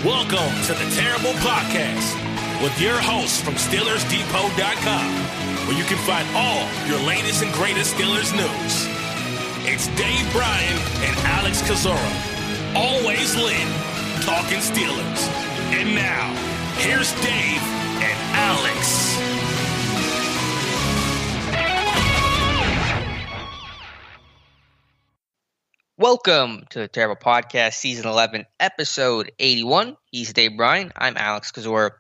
Welcome to the Terrible Podcast with your hosts from SteelersDepot.com, where you can find all your latest and greatest Steelers news. It's Dave Bryan and Alex Kozora, always lit, talking Steelers. And now, here's Dave and Alex. Welcome to the Terrible Podcast, Season 11, Episode 81. He's Dave Bryan. I'm Alex Kozora,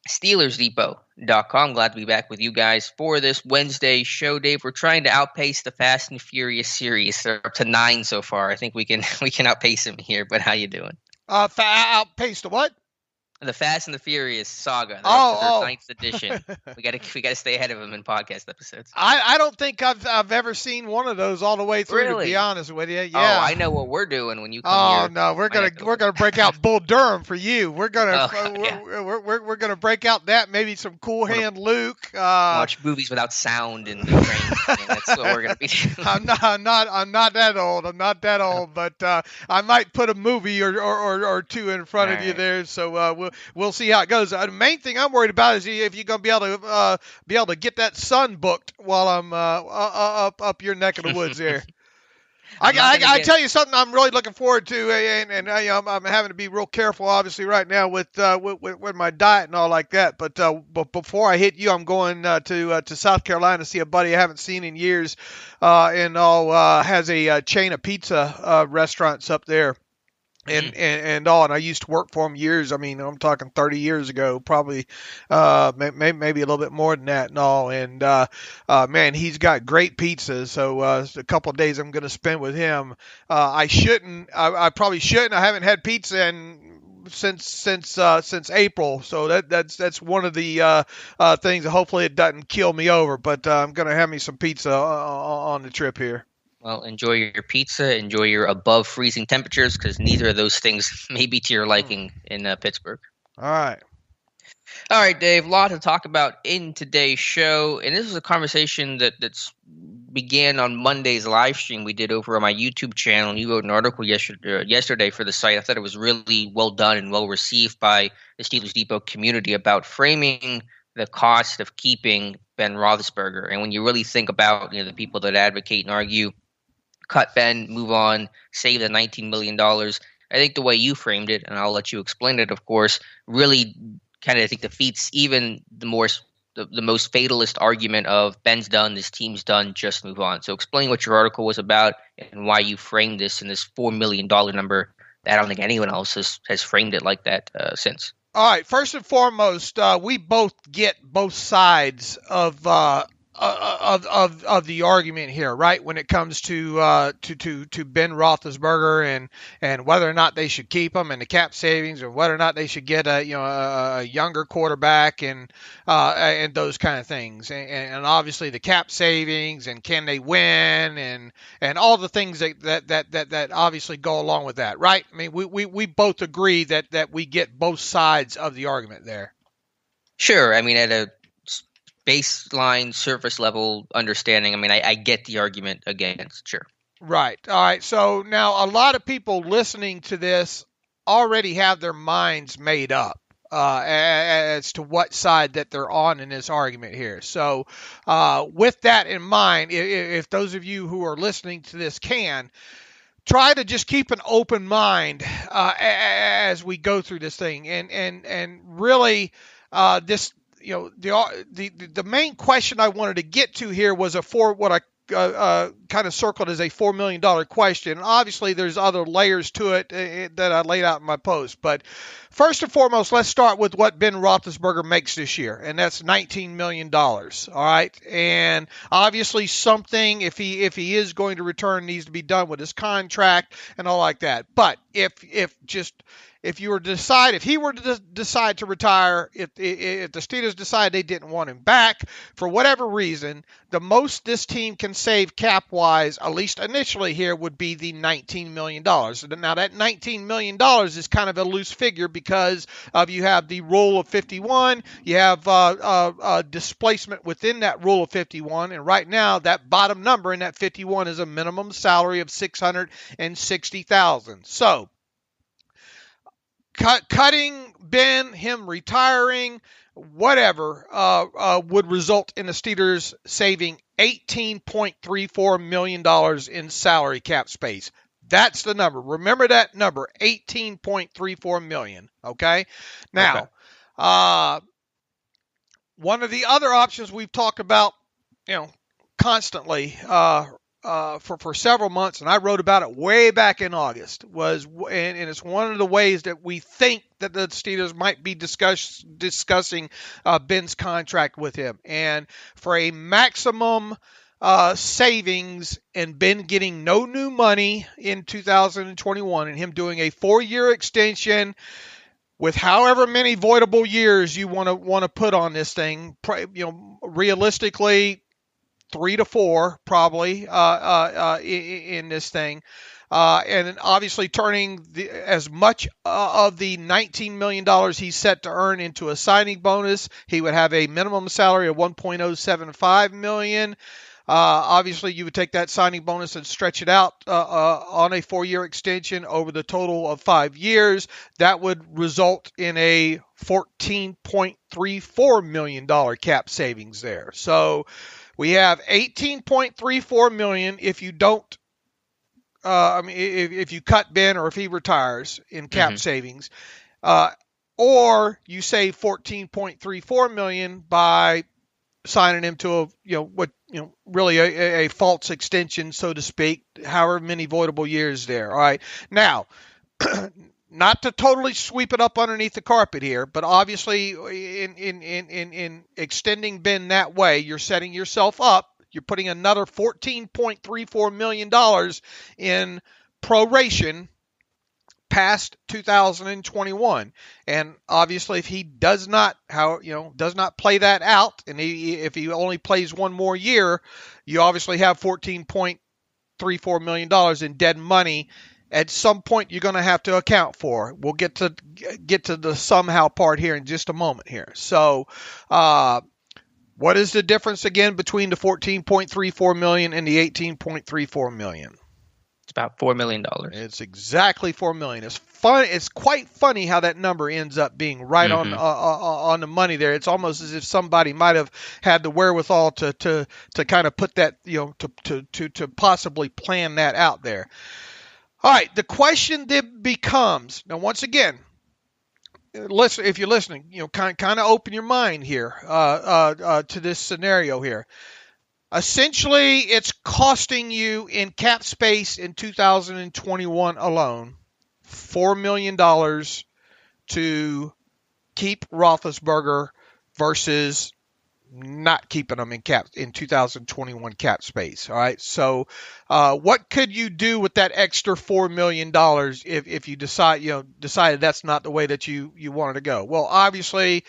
SteelersDepot.com. Glad to be back with you guys for this Wednesday show. Dave, we're trying to outpace the Fast and Furious series. They're up to 9 so far. I think we can outpace them here, but how you doing? Outpace the what? The Fast and the Furious saga. They're up to their 9th edition. we gotta stay ahead of them in podcast episodes. I don't think I've ever seen one of those all the way through. Really? To be honest with you, yeah. Oh, I know what we're doing when you come here. Oh no, we're gonna break out Bull Durham for you. We're gonna we're gonna break out that, maybe some Cool Hand Luke. Watch movies without sound and that's what we're gonna be doing. I'm not that old. I'm not that old, but I might put a movie or two in front of you there. So we'll see how it goes. The main thing I'm worried about is if you're going to be able to get that sun booked while I'm up your neck of the woods there. I tell you something I'm really looking forward to, and I'm having to be real careful, obviously, right now with my diet and all like that. But before I hit you, I'm going to South Carolina to see a buddy I haven't seen in years, and has a chain of pizza restaurants up there. And I used to work for him years. I mean, I'm talking 30 years ago, probably, maybe a little bit more than that and all. And, man, he's got great pizza. So, a couple of days I'm going to spend with him. I probably shouldn't. I haven't had pizza since April. So that's one of the, things that hopefully it doesn't kill me over, but, I'm going to have me some pizza on the trip here. Well, enjoy your pizza, enjoy your above freezing temperatures, because neither of those things may be to your liking in Pittsburgh. All right, Dave, a lot to talk about in today's show, and this is a conversation that's began on Monday's live stream we did over on my YouTube channel, and you wrote an article yesterday for the site. I thought it was really well done and well received by the Steelers Depot community about framing the cost of keeping Ben Roethlisberger. And when you really think about the people that advocate and argue, cut Ben, move on, save the $19 million. I think the way you framed it, and I'll let you explain it, of course, really kind of, I think, defeats even the most fatalist argument of Ben's done, this team's done, just move on. So explain what your article was about and why you framed this in this $4 million number that I don't think anyone else has framed it like that since. All right. First and foremost, we both get both sides of the argument here, right? When it comes to Ben Roethlisberger and whether or not they should keep him, and the cap savings, or whether or not they should get a younger quarterback and those kind of things, and obviously the cap savings, and can they win, and all the things that obviously go along with that, right? I mean, we both agree that we get both sides of the argument there. Sure. I mean, at a baseline surface level understanding, I mean, I get the argument against, sure. Right. All right. So now a lot of people listening to this already have their minds made up as to what side that they're on in this argument here. So with that in mind, if those of you who are listening to this can, try to just keep an open mind as we go through this thing, and really this. The main question I wanted to get to here was what I kind of circled as a $4 million question. And obviously, there's other layers to it that I laid out in my post. But first and foremost, let's start with what Ben Roethlisberger makes this year, and that's $19 million. All right, and obviously, something if he is going to return needs to be done with his contract and all like that. But if he were to decide to retire, if the Steelers decide they didn't want him back for whatever reason, the most this team can save cap-wise, at least initially here, would be the $19 million. Now, that $19 million is kind of a loose figure because you have the rule of 51, you have displacement within that rule of 51, and right now that bottom number in that 51 is a minimum salary of $660,000. So, cutting Ben, him retiring, whatever, would result in the Steelers saving $18.34 million in salary cap space. That's the number. Remember that number, $18.34 million. Okay? Now, one of the other options we've talked about, constantly for several months, and I wrote about it way back in August, and it's one of the ways that we think that the Steelers might be discussing Ben's contract with him. And for a maximum savings and Ben getting no new money in 2021 and him doing a 4-year extension with however many voidable years you want to put on this thing, realistically 3 to 4 probably in this thing, and obviously turning as much of the $19 million he's set to earn into a signing bonus. He would have a minimum salary of $1.075 million. Obviously, you would take that signing bonus and stretch it out on a 4-year extension over the total of 5 years. That would result in a $14.34 million cap savings there. So we have $18.34 million if you don't. If you cut Ben or if he retires in cap savings, or you save $14.34 million by signing him to really a false extension, so to speak, however many voidable years there. All right. Now, not to totally sweep it up underneath the carpet here, but obviously in extending Ben that way, you're setting yourself up. You're putting another $14.34 million in proration past 2021, and obviously if he does not play that out, and if he only plays one more year, you obviously have $14.34 million in dead money. At some point you're going to have to account for. We'll get to the somehow part here in just a moment here. So what is the difference again between the $14.34 million and the $18.34 million? It's about $4 million. It's exactly $4 million. It's fun. It's quite funny how that number ends up being right on the money there. It's almost as if somebody might have had the wherewithal to kind of put that, to possibly plan that out there. All right. The question then becomes, now once again, listen, if you're listening, kind of open your mind here to this scenario here. Essentially, it's costing you in cap space in 2021 alone $4 million to keep Roethlisberger versus not keeping them in 2021 cap space. All right. So, what could you do with that extra $4 million if you decided that's not the way that you wanted to go? Well, obviously,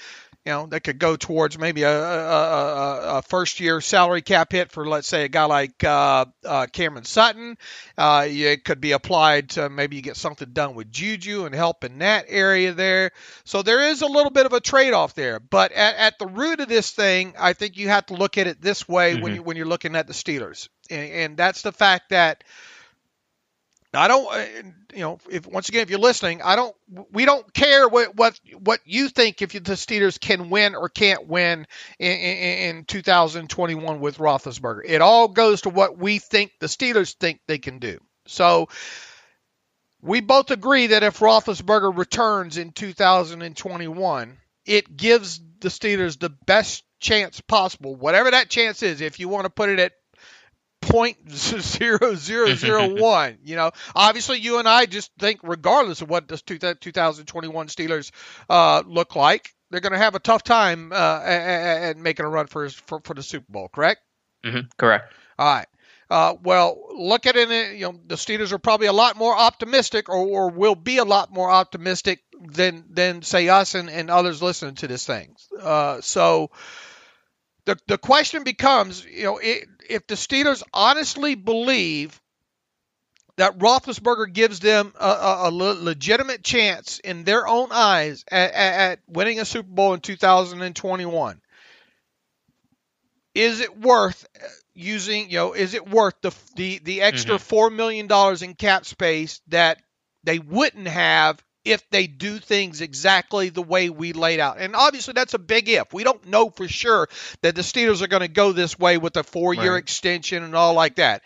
that could go towards maybe a first-year salary cap hit for, let's say, a guy like Cameron Sutton. It could be applied to maybe you get something done with Juju and help in that area there. So there is a little bit of a trade-off there. But at the root of this thing, I think you have to look at it this way when you're looking at the Steelers. And that's the fact that I don't, if you're listening, we don't care what you think if the Steelers can win or can't win in 2021 with Roethlisberger. It all goes to what we think the Steelers think they can do. So we both agree that if Roethlisberger returns in 2021, it gives the Steelers the best chance possible, whatever that chance is. If you want to put it at 0.0001, obviously you and I just think regardless of what the 2021 Steelers look like, they're going to have a tough time at making a run for the Super Bowl, correct? Correct. All right. Well, look at it, the Steelers are probably a lot more optimistic or will be a lot more optimistic than say us and others listening to this thing. So the question becomes, if the Steelers honestly believe that Roethlisberger gives them a legitimate chance in their own eyes at winning a Super Bowl in 2021, is it worth is it worth the extra $4 million in cap space that they wouldn't have if they do things exactly the way we laid out. And obviously that's a big if. We don't know for sure that the Steelers are going to go this way with a 4-year extension and all like that.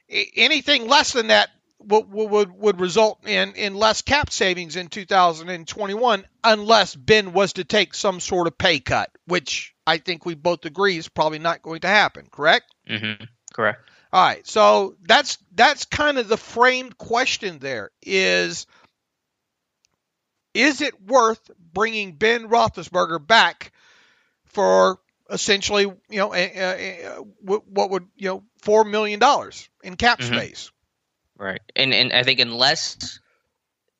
Anything less than that would result in less cap savings in 2021 unless Ben was to take some sort of pay cut, which I think we both agree is probably not going to happen, correct? Mm-hmm. Correct. All right, so that's kind of the framed question there is it worth bringing Ben Roethlisberger back for essentially, what would, $4 million in cap space? Right. And I think unless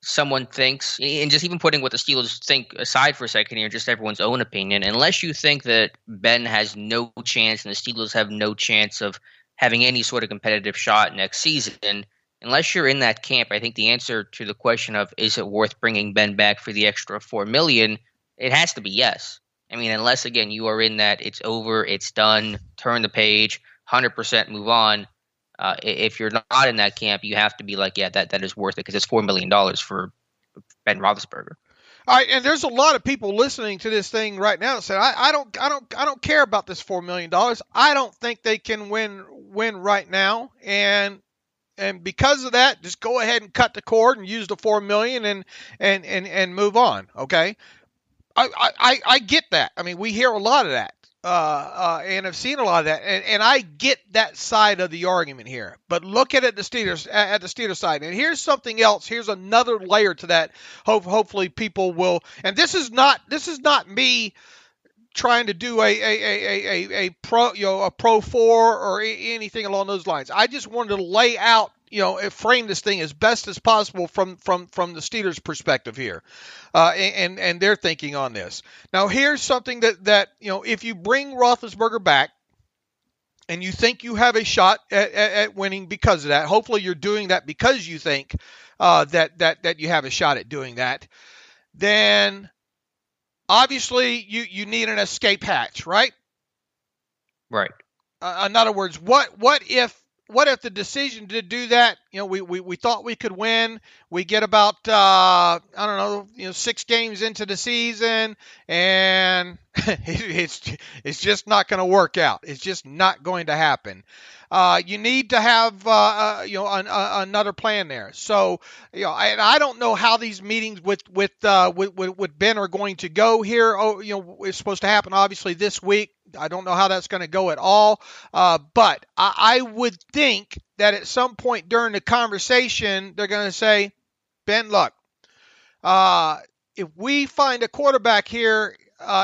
someone thinks, and just even putting what the Steelers think aside for a second here, just everyone's own opinion, unless you think that Ben has no chance and the Steelers have no chance of having any sort of competitive shot next season, unless you're in that camp, I think the answer to the question of is it worth bringing Ben back for the extra $4 million, it has to be yes. I mean, unless, again, you are in that it's over, it's done, turn the page, 100% move on. If you're not in that camp, you have to be like, yeah, that is worth it because it's $4 million for Ben Roethlisberger. All right, and there's a lot of people listening to this thing right now that say, I don't care about this $4 million. I don't think they can win right now, and because of that, just go ahead and cut the cord and use the $4 million and move on. Okay, I get that. I mean, we hear a lot of that. And I've seen a lot of that, and I get that side of the argument here. But look at it, the Steelers side. And here's something else. Here's another layer to that. Hopefully, people will. And this is not me trying to do a pro for or anything along those lines. I just wanted to lay out, frame this thing as best as possible from the Steelers' perspective here, and their thinking on this. Now, here's something that if you bring Roethlisberger back and you think you have a shot at winning because of that, hopefully you're doing that because you think that you have a shot at doing that, then obviously you need an escape hatch, right? Right. In other words, what if the decision to do that, we thought we could win, we get about, 6 games into the season, and it's just not going to work out. It's just not going to happen. You need to have, another plan there. So, and I don't know how these meetings with Ben are going to go here. It's supposed to happen obviously this week. I don't know how that's going to go at all. But I would think that at some point during the conversation, they're going to say, Ben, look, if we find a quarterback here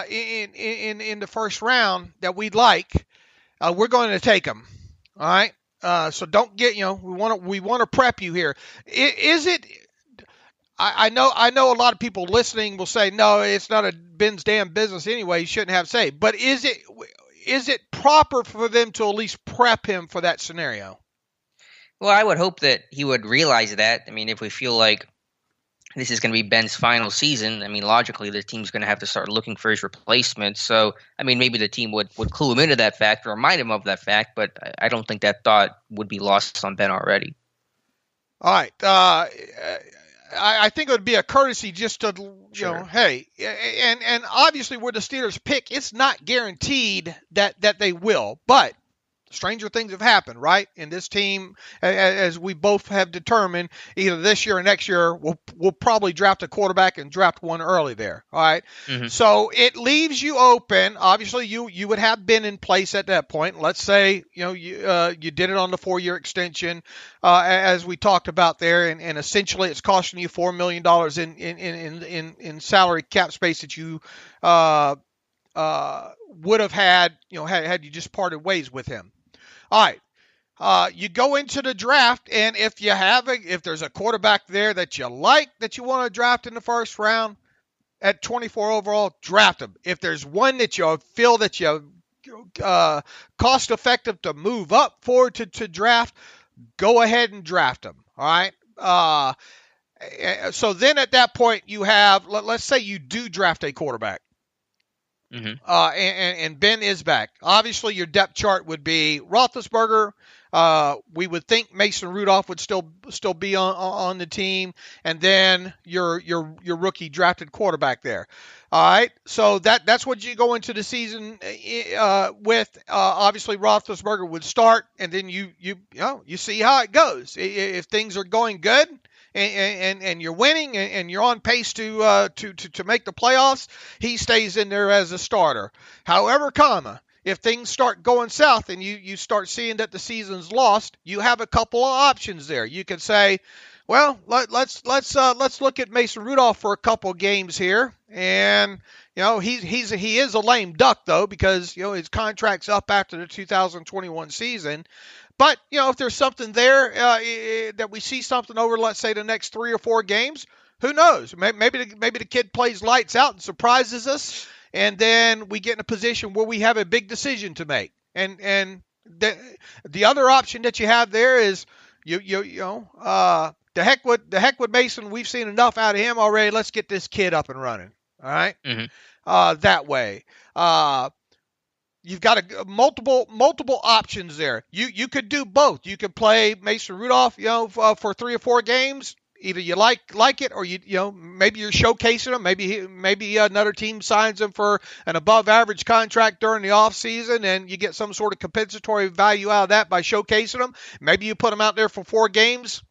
in the first round that we'd like, we're going to take him. All right. So don't get, we want to prep you here. Is it? I know a lot of people listening will say, no, it's not a Ben's damn business anyway. He shouldn't have say. But is it proper for them to at least prep him for that scenario? Well, I would hope that he would realize that. I mean, if we feel like this is going to be Ben's final season, I mean, logically, the team's going to have to start looking for his replacement. So, I mean, maybe the team would clue him into that fact or remind him of that fact, but I don't think that thought would be lost on Ben already. All right. I think it would be a courtesy just to, Sure. Hey, and obviously where the Steelers pick, it's not guaranteed that they will, but stranger things have happened, right? And this team, as we both have determined, either this year or next year, we'll probably draft a quarterback and draft one early there. All right. Mm-hmm. So it leaves you open. Obviously, you would have been in place at that point. Let's say you did it on the 4-year extension, as we talked about there, and essentially it's costing you $4 million in salary cap space that you would have had had you just parted ways with him. All right, you go into the draft, and if there's a quarterback there that you like, that you want to draft in the first round at 24 overall, draft him. If there's one that you feel that you cost effective to move up for to draft, go ahead and draft him. All right. So then at that point you have, let's say you do draft a quarterback. and Ben is back. Obviously, your depth chart would be Roethlisberger. We would think Mason Rudolph would still be on the team, and then your rookie drafted quarterback there. All right, so that's what you go into the season with. Obviously, Roethlisberger would start, and then you see how it goes. If things are going good, and you're winning and you're on pace to make the playoffs, he stays in there as a starter. However, if things start going south and you start seeing that the season's lost, you have a couple of options there. You could say, well, let's look at Mason Rudolph for a couple of games here, and he is a lame duck though, because his contract's up after the 2021 season. But, if there's something there that we see something over, let's say, the next 3 or 4 games, who knows? Maybe the kid plays lights out and surprises us, and then we get in a position where we have a big decision to make. And the other option that you have there is, the heck with Mason. We've seen enough out of him already. Let's get this kid up and running. All right? That way. You've got multiple options there. You could do both. You could play Mason Rudolph, for 3 or 4 games. Either you like it, or maybe you're showcasing him. Maybe another team signs him for an above average contract during the offseason, and you get some sort of compensatory value out of that by showcasing him. Maybe you put him out there for 4 games,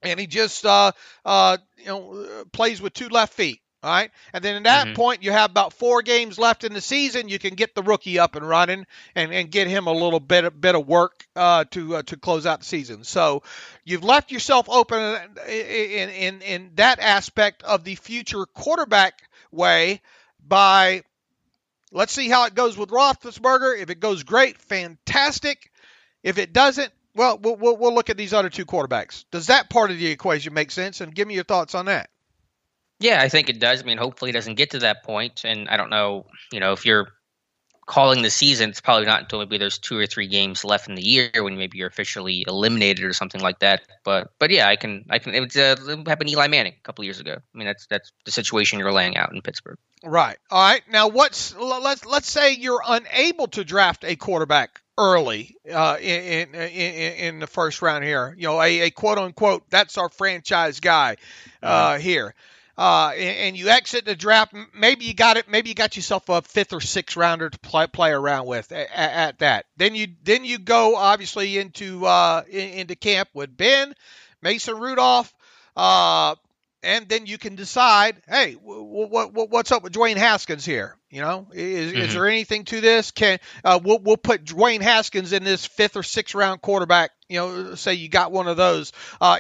and he just plays with 2 left feet. All right, and then at that point, you have about 4 games left in the season. You can get the rookie up and running and get him a little bit of work to close out the season. So you've left yourself open in that aspect of the future quarterback way by, let's see how it goes with Roethlisberger. If it goes great, fantastic. If it doesn't, well, we'll look at these other 2 quarterbacks. Does that part of the equation make sense? And give me your thoughts on that. Yeah, I think it does. I mean, hopefully it doesn't get to that point. And I don't know, if you're calling the season, it's probably not until maybe there's 2 or 3 games left in the year when maybe you're officially eliminated or something like that. But yeah, I can. It happened to Eli Manning a couple of years ago. I mean, that's the situation you're laying out in Pittsburgh. Right. All right. Now, let's say you're unable to draft a quarterback early in the first round here. A quote unquote, that's our franchise guy here. And you exit the draft. Maybe you got it. Maybe you got yourself a 5th or 6th rounder to play around with at that. Then you go obviously into camp with Ben, Mason Rudolph, and then you can decide, hey, what's up with Dwayne Haskins here? Is there anything to this? We'll put Dwayne Haskins in this 5th or 6th round quarterback. Say you got one of those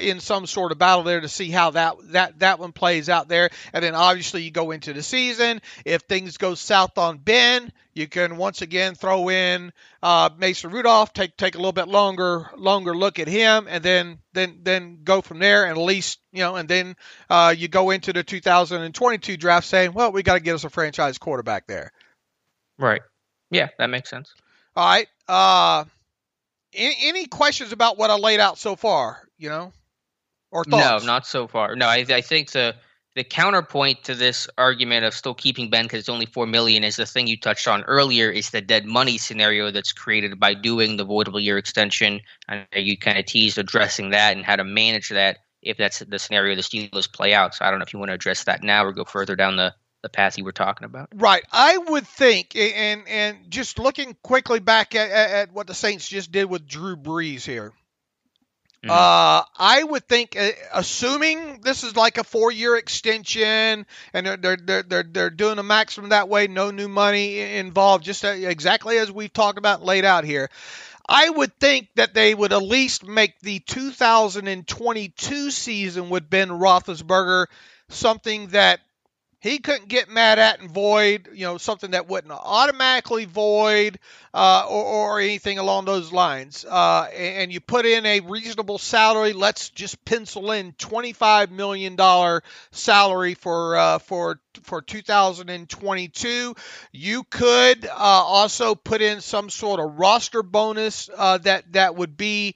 in some sort of battle there to see how that one plays out there. And then obviously you go into the season. If things go south on Ben, you can once again throw in Mason Rudolph, take a little bit longer look at him, and then go from there. And at least, and then you go into the 2022 draft saying, well, we got to get us a franchise quarterback there. Right. Yeah, that makes sense. All right. Any questions about what I laid out so far, or thoughts? No, not so far. No, I think the counterpoint to this argument of still keeping Ben because it's only $4 million is the thing you touched on earlier, is the dead money scenario that's created by doing the voidable year extension. And you kind of teased addressing that and how to manage that if that's the scenario the Steelers play out. So I don't know if you want to address that now or go further down the path you were talking about. Right. I would think, and just looking quickly back at what the Saints just did with Drew Brees here, I would think, assuming this is like a 4-year extension, and they're doing the maximum that way, no new money involved, just exactly as we've talked about and laid out here, I would think that they would at least make the 2022 season with Ben Roethlisberger something that he couldn't get mad at and void, something that wouldn't automatically void or anything along those lines. And you put in a reasonable salary. Let's just pencil in $25 million salary for 2022. You could also put in some sort of roster bonus that would be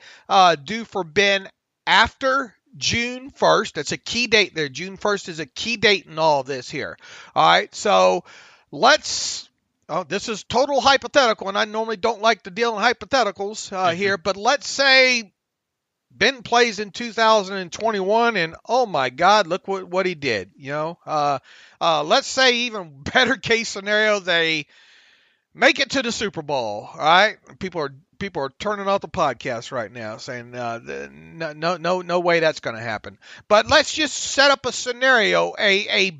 due for Ben after June 1st. That's a key date there. June 1st is a key date in all of this here. All right. So let's Oh, this is total hypothetical, and I normally don't like to deal in hypotheticals here, but let's say Ben plays in 2021, and oh my God, look what he did. Let's say even better case scenario, they make it to the Super Bowl. All right, people are turning off the podcast right now, saying no way that's going to happen. But let's just set up a scenario, an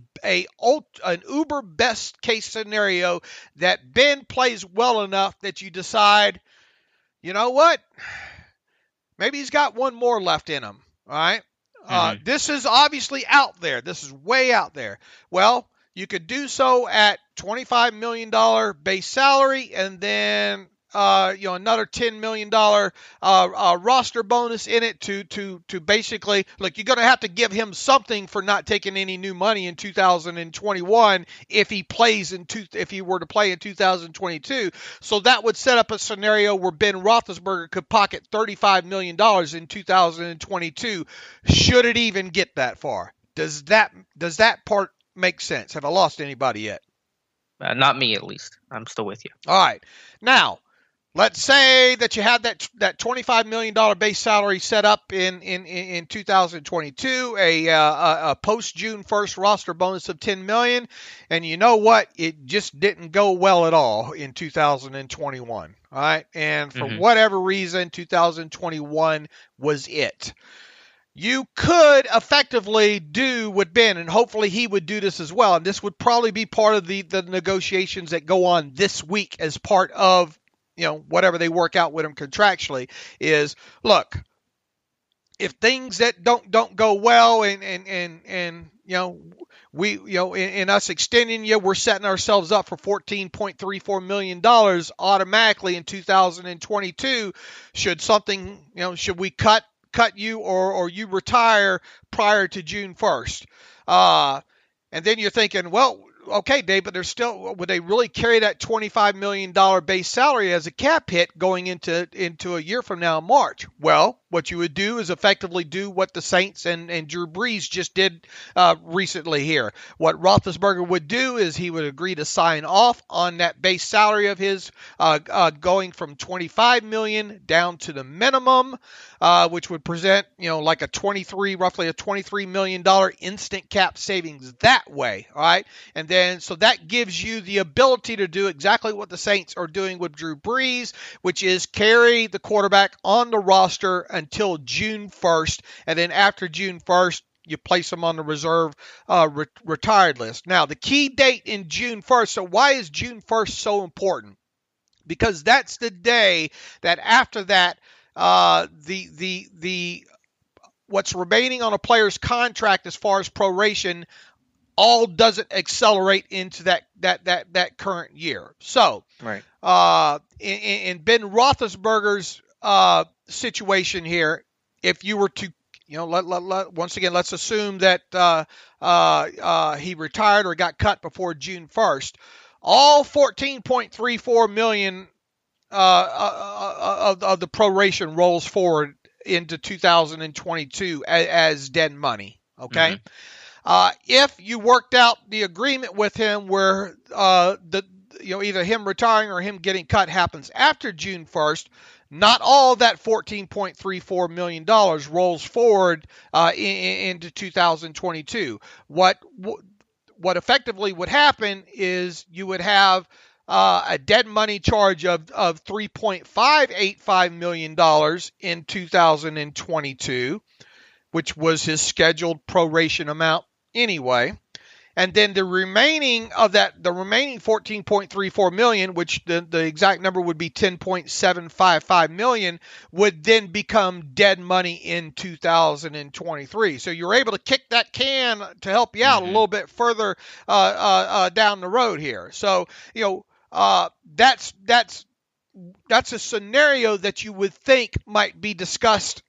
uber best case scenario that Ben plays well enough that you decide, you know what? Maybe he's got one more left in him. All right. This is obviously out there. This is way out there. Well, you could do so at $25 million base salary, and then another $10 million roster bonus in it to basically, look, you're going to have to give him something for not taking any new money in 2021 if he were to play in 2022. So that would set up a scenario where Ben Roethlisberger could pocket $35 million in 2022, should it even get that far. Does that part make sense? Have I lost anybody yet? Not me, at least. I'm still with you. All right. Now, let's say that you had that $25 million base salary set up in 2022, a post June 1st roster bonus of $10 million, and you know what? It just didn't go well at all in 2021. All right, and for whatever reason, 2021 was it. You could effectively do what Ben, and hopefully he would do this as well, and this would probably be part of the negotiations that go on this week as part of whatever they work out with him contractually, is, look, if things that don't go well and we in us extending you, we're setting ourselves up for $14.34 million automatically in 2022. Should something, should we cut you or you retire prior to June 1st? And then you're thinking, well, okay, Dave, but would they really carry that $25 million base salary as a cap hit going into a year from now in March? Well, what you would do is effectively do what the Saints and Drew Brees just did recently here. What Roethlisberger would do is he would agree to sign off on that base salary of his going from $25 million down to the minimum, which would present, like roughly a $23 million instant cap savings that way. All right. And then, so that gives you the ability to do exactly what the Saints are doing with Drew Brees, which is carry the quarterback on the roster until June 1st. And then after June 1st, you place him on the reserve retired list. Now, the key date in June 1st. So why is June 1st so important? Because that's the day that after that, the what's remaining on a player's contract as far as proration all doesn't accelerate into that current year. So, right. In Ben Roethlisberger's situation here, if you were to, once again, let's assume that he retired or got cut before June 1st, all $14.34 million of the proration rolls forward into 2022 as dead money. Okay. If you worked out the agreement with him where either him retiring or him getting cut happens after June 1st, not all of that $14.34 million rolls forward into 2022. What effectively would happen is you would have a dead money charge of $3.585 million in 2022, which was his scheduled proration amount anyway. And then the remaining $14.34 million, which the exact number would be $10.755 million, would then become dead money in 2023. So you're able to kick that can to help you out a little bit further down the road here. So, that's a scenario that you would think might be discussed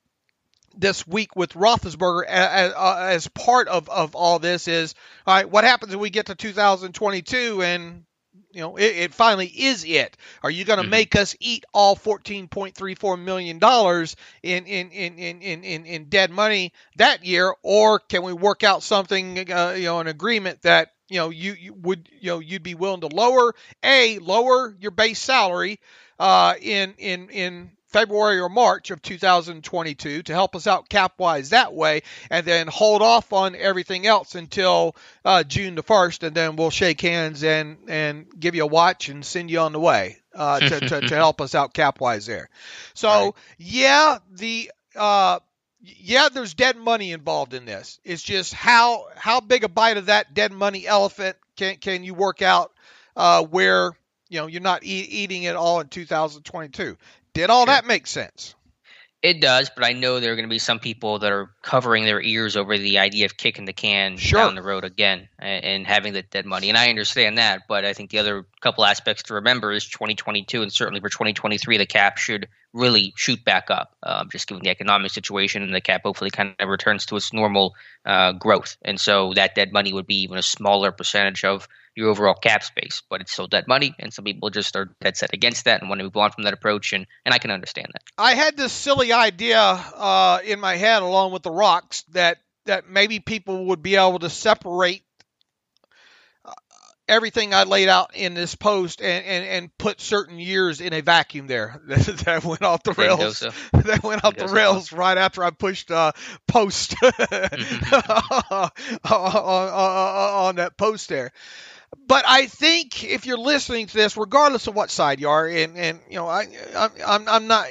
this week with Roethlisberger as part of all this is, all right, what happens if we get to 2022 and, it finally is it? Are you going to make us eat all $14.34 million in dead money that year? Or can we work out something, an agreement that, you'd be willing to lower your base salary in February or March of 2022 to help us out cap-wise that way, and then hold off on everything else until June the 1st, and then we'll shake hands and give you a watch and send you on the way to help us out cap-wise there. So, right. There's dead money involved in this. It's just how big a bite of that dead money elephant can you work out where you're not eating it all in 2022. Did all that make sense? It does, but I know there are going to be some people that are covering their ears over the idea of kicking the can down the road again and having the dead money. And I understand that, but I think the other couple aspects to remember is 2022 and certainly for 2023, the cap should really shoot back up, just given the economic situation, and the cap hopefully kind of returns to its normal growth. And so that dead money would be even a smaller percentage of your overall cap space, but it's still dead money, and some people just are dead set against that and want to move on from that approach, and I can understand that. I had this silly idea in my head, along with the rocks, that maybe people would be able to separate everything I laid out in this post and put certain years in a vacuum there that went off the rails. That went off the rails right after I pushed post on that post there. But I think if you're listening to this, regardless of what side you are, and I'm not,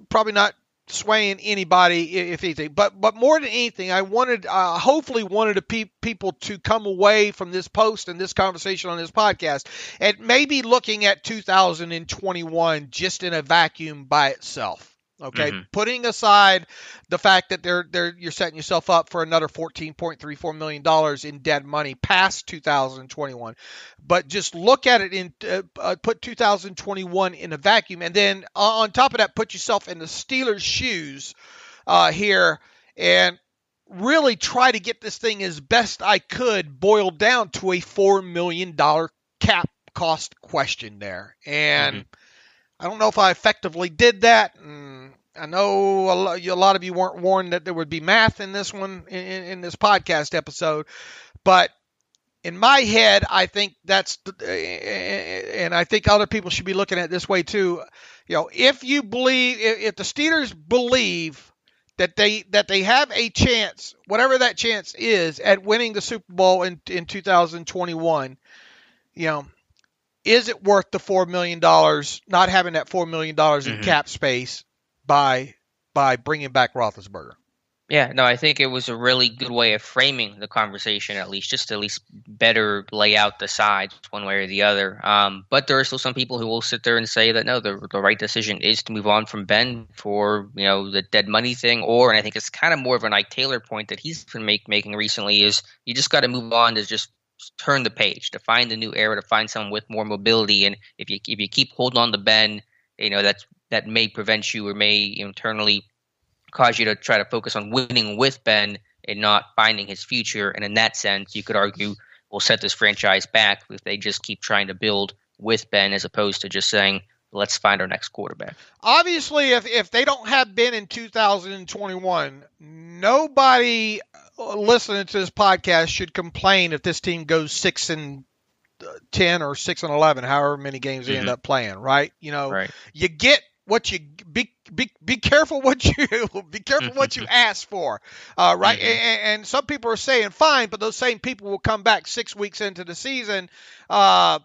probably not swaying anybody if anything, but more than anything, I hopefully wanted people to come away from this post and this conversation on this podcast and maybe looking at 2021 just in a vacuum by itself. Okay, putting aside the fact that you're setting yourself up for another $14.34 million in dead money past 2021, but just look at it put 2021 in a vacuum, and then on top of that, put yourself in the Steelers' shoes here, and really try to get this thing as best I could boiled down to a $4 million cap cost question there, and I don't know if I effectively did that. I know a lot of you weren't warned that there would be math in this one, in this podcast episode. But in my head, I think and I think other people should be looking at it this way too. If the Steelers believe that they have a chance, whatever that chance is, at winning the Super Bowl in 2021, is it worth the $4 million, not having that $4 million in cap space by bringing back Roethlisberger? Yeah, no, I think it was a really good way of framing the conversation, at least better lay out the sides one way or the other. But there are still some people who will sit there and say that, no, the right decision is to move on from Ben for, the dead money thing. And I think it's kind of more of an Ike Taylor point that he's been making recently is you just got to move on to just turn the page, to find a new era, to find someone with more mobility. And if you keep holding on to Ben, that may prevent you or may internally cause you to try to focus on winning with Ben and not finding his future. And in that sense, you could argue we'll set this franchise back if they just keep trying to build with Ben as opposed to just saying, let's find our next quarterback. Obviously, if they don't have Ben in 2021, nobody listening to this podcast should complain if this team goes 6-10 or 6-11, however many games they end up playing, right? Right. You get what you be careful what you ask for, right? And some people are saying fine, but those same people will come back 6 weeks into the season, and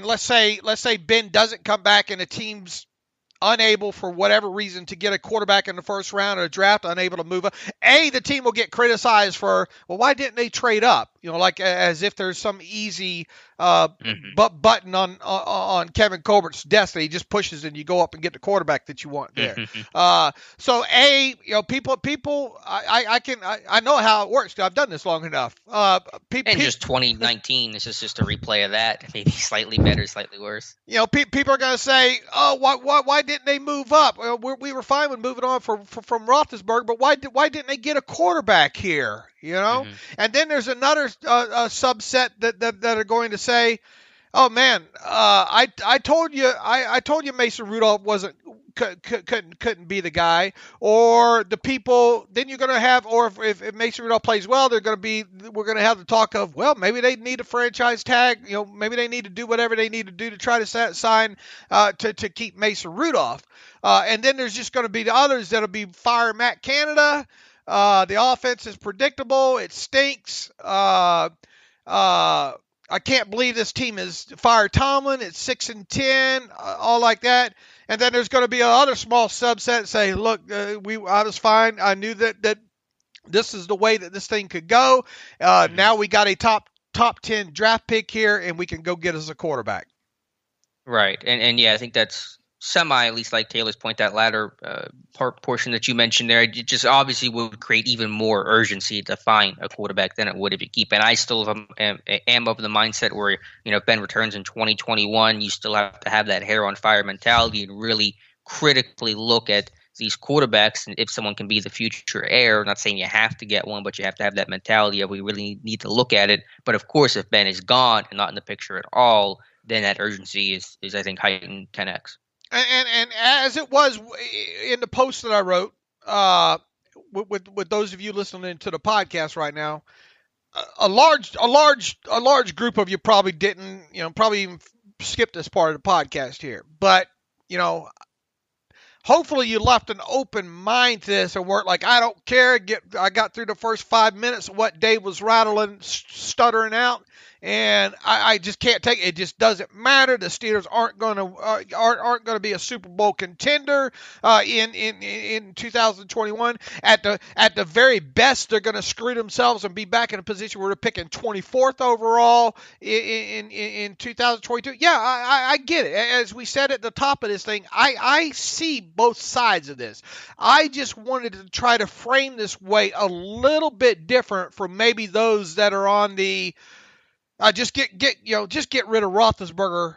let's say Ben doesn't come back and the team's unable for whatever reason to get a quarterback in the first round of the draft, unable to move up. The team will get criticized for, well, why didn't they trade up? Like as if there's some easy button on Kevin Colbert's desk that he just pushes and you go up and get the quarterback that you want there. So people, I know how it works. I've done this long enough. Just 2019, this is just a replay of that. Maybe slightly better, slightly worse. People are going to say, oh, why didn't they move up? We were fine with moving on from Roethlisberger, but why didn't they get a quarterback here? And then there's another subset that are going to say, oh man, I told you Mason Rudolph wasn't couldn't be the guy, or the people. Then you're going to have, or if Mason Rudolph plays well, we're going to have the talk of, well, maybe they need a franchise tag. Maybe they need to do whatever they need to do to try to sign to keep Mason Rudolph. And then there's just going to be the others that'll be fire Matt Canada. The offense is predictable. It stinks. I can't believe this team is fired Tomlin. It's 6-10, all like that. And then there's going to be another small subset say, look, I was fine. I knew that this is the way that this thing could go. Now we got a top 10 draft pick here, and we can go get us a quarterback. Right. And yeah, I think that's semi, at least like Taylor's point, that latter portion that you mentioned there, it just obviously would create even more urgency to find a quarterback than it would if you keep. And I still am of the mindset where, if Ben returns in 2021, you still have to have that hair on fire mentality and really critically look at these quarterbacks and if someone can be the future heir. I'm not saying you have to get one, but you have to have that mentality of we really need to look at it. But of course, if Ben is gone and not in the picture at all, then that urgency is I think, heightened 10x. And as it was in the post that I wrote, with those of you listening to the podcast right now, a large group of you probably didn't, probably even skip this part of the podcast here. But hopefully you left an open mind to this and weren't like, I don't care. I got through the first 5 minutes of what Dave was stuttering out. And I just can't take it. It just doesn't matter. The Steelers aren't going to be a Super Bowl contender in 2021. At the very best, they're going to screw themselves and be back in a position where they're picking 24th overall in 2022. Yeah, I get it. As we said at the top of this thing, I see both sides of this. I just wanted to try to frame this way a little bit different from maybe those that are on the just get rid of Roethlisberger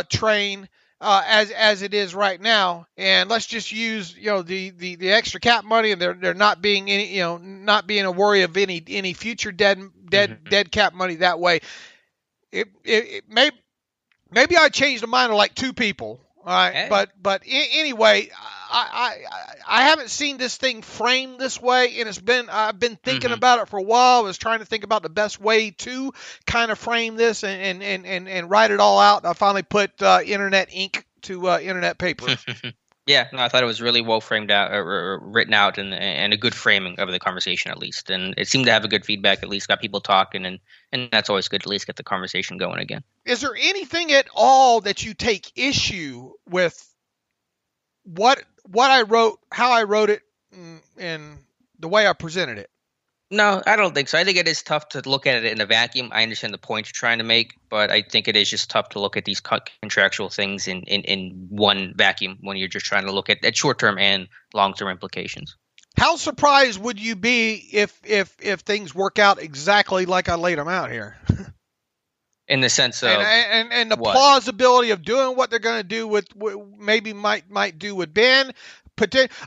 train as it is right now, and let's just use the extra cap money, and there not being a worry of any future dead cap money that way. Maybe I changed the mind of like two people. All right, hey. But anyway, I haven't seen this thing framed this way, and I've been thinking about it for a while. I was trying to think about the best way to kind of frame this and write it all out. I finally put internet ink to internet paper. Yeah, no, I thought it was really well framed out, or written out, and a good framing of the conversation at least. And it seemed to have a good feedback, at least got people talking, and that's always good to at least get the conversation going again. Is there anything at all that you take issue with what I wrote, how I wrote it, and the way I presented it? No, I don't think so. I think it is tough to look at it in a vacuum. I understand the point you're trying to make, but I think it is just tough to look at these contractual things in one vacuum when you're just trying to look at short-term and long-term implications. How surprised would you be if things work out exactly like I laid them out here? In the sense of and the plausibility of doing what they're going to do with maybe might do with Ben.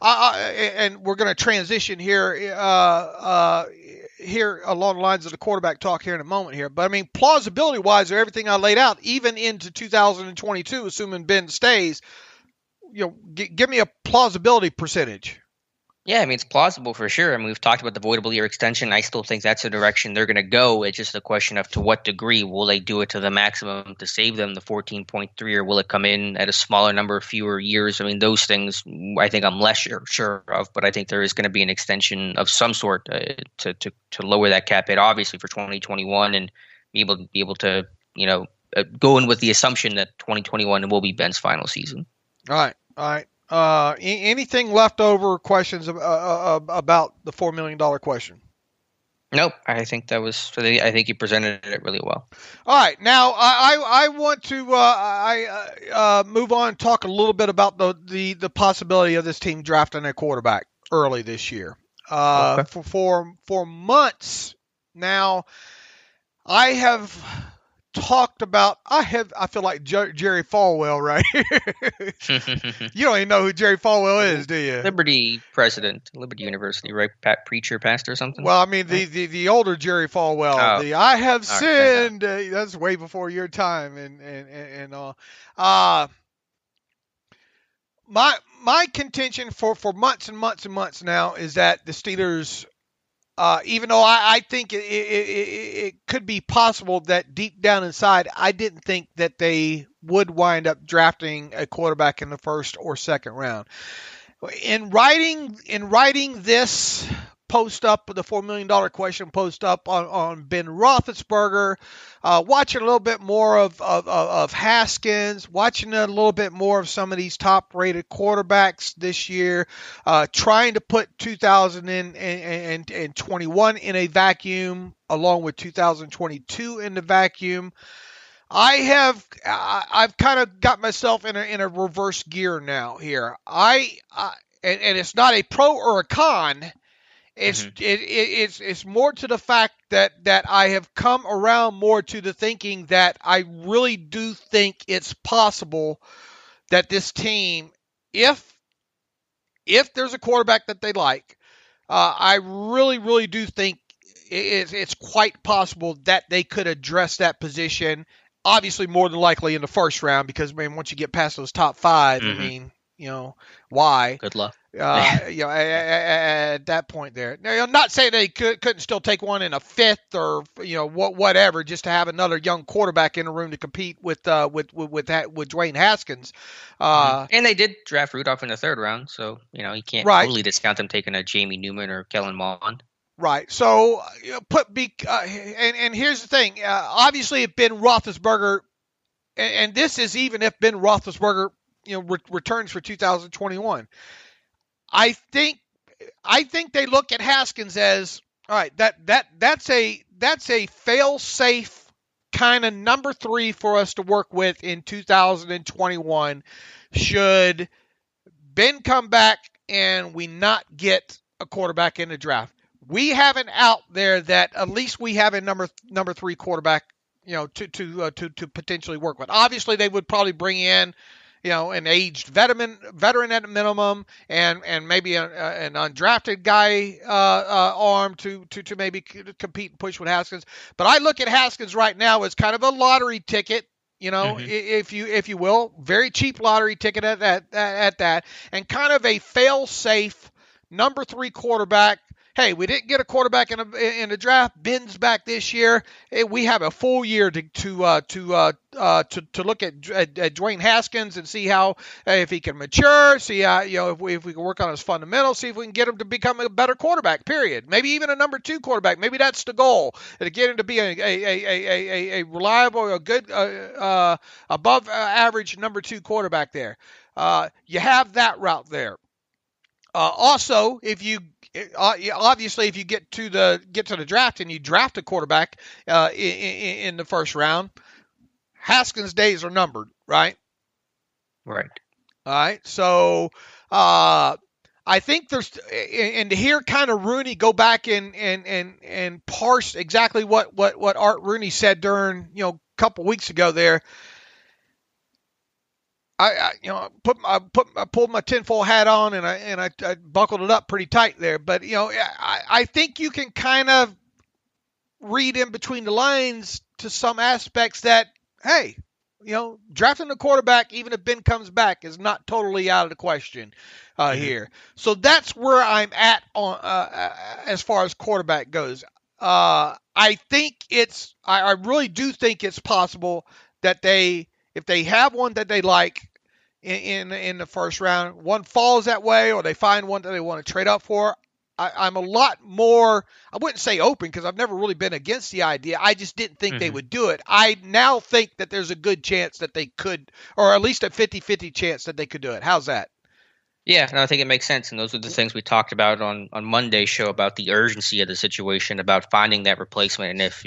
And we're going to transition here along the lines of the quarterback talk here in a moment here. But I mean, plausibility-wise, or everything I laid out, even into 2022, assuming Ben stays, give me a plausibility percentage. Yeah, I mean, it's plausible for sure. I mean, we've talked about the voidable year extension. I still think that's the direction they're going to go. It's just a question of to what degree. Will they do it to the maximum to save them the 14.3, or will it come in at a smaller number of fewer years? I mean, those things I think I'm less sure of, but I think there is going to be an extension of some sort to lower that cap hit, obviously, for 2021, and be able to go in with the assumption that 2021 will be Ben's final season. All right. Anything left over questions about the $4 million question? Nope. I think I think you presented it really well. All right. Now I want to move on and talk a little bit about the possibility of this team drafting a quarterback early this year. Okay. For months now, I have talked about. I feel like Jerry Falwell right here. You don't even know who Jerry Falwell is, do you? Liberty president, Liberty University, right? Pastor or something. Well, I mean the older Jerry Falwell. Oh. I have sinned. That's way before your time, and all. my contention for months and months and months now is that the Steelers, even though I think it could be possible that deep down inside, I didn't think that they would wind up drafting a quarterback in the first or second round. In writing this post up, the $4 million question post up on Ben Roethlisberger, watching a little bit more of Haskins, watching a little bit more of some of these top-rated quarterbacks this year, trying to put 2021 in a vacuum along with 2022 in the vacuum. I've kind of got myself in a reverse gear now here. And it's not a pro or a con. It's more to the fact that I have come around more to the thinking that I really do think it's possible that this team, if there's a quarterback that they like, I really do think it's quite possible that they could address that position. Obviously, more than likely in the first round, because once you get past those top five, why? Good luck. At that point there. Now, I'm not saying they couldn't still take one in a fifth or whatever, just to have another young quarterback in the room to compete with Dwayne Haskins. And they did draft Rudolph in the third round, so you can't totally discount them taking a Jamie Newman or Kellen Mond. Right. So and here's the thing. Obviously, if Ben Roethlisberger, and this is even if Ben Roethlisberger returns for 2021. I think they look at Haskins as, all right, that's a fail-safe kind of number 3 for us to work with in 2021 should Ben come back and we not get a quarterback in the draft. We have an out there that at least we have a number 3 quarterback, to potentially work with. Obviously, they would probably bring in an aged veteran at a minimum, and maybe an undrafted guy arm to maybe compete and push with Haskins. But I look at Haskins right now as kind of a lottery ticket, if you will, very cheap lottery ticket at that, and kind of a fail-safe number 3 quarterback. Hey, we didn't get a quarterback in the draft. Ben's back this year. Hey, we have a full year to look at Dwayne Haskins and see how if he can mature. See how if we can work on his fundamentals. See if we can get him to become a better quarterback. Period. Maybe even a number 2 quarterback. Maybe that's the goal, to get him to be a reliable, a good, above average number 2 quarterback there. You have that route there. Also, if you get to the draft and you draft a quarterback in the first round, Haskins' days are numbered, right? Right. All right. So I think there's, and to hear kind of Rooney go back and parse exactly what Art Rooney said during a couple weeks ago there. I pulled my tinfoil hat on and I buckled it up pretty tight there. But I think you can kind of read in between the lines to some aspects that, hey, drafting a quarterback, even if Ben comes back, is not totally out of the question here. So that's where I'm at on as far as quarterback goes. I really do think it's possible that if they have one that they like in the first round, one falls that way, or they find one that they want to trade up for, I'm a lot more, I wouldn't say open, because I've never really been against the idea. I just didn't think they would do it. I now think that there's a good chance that they could, or at least a 50-50 chance that they could do it. How's that? Yeah, no, I think it makes sense. And those are the things we talked about on Monday's show, about the urgency of the situation, about finding that replacement. And if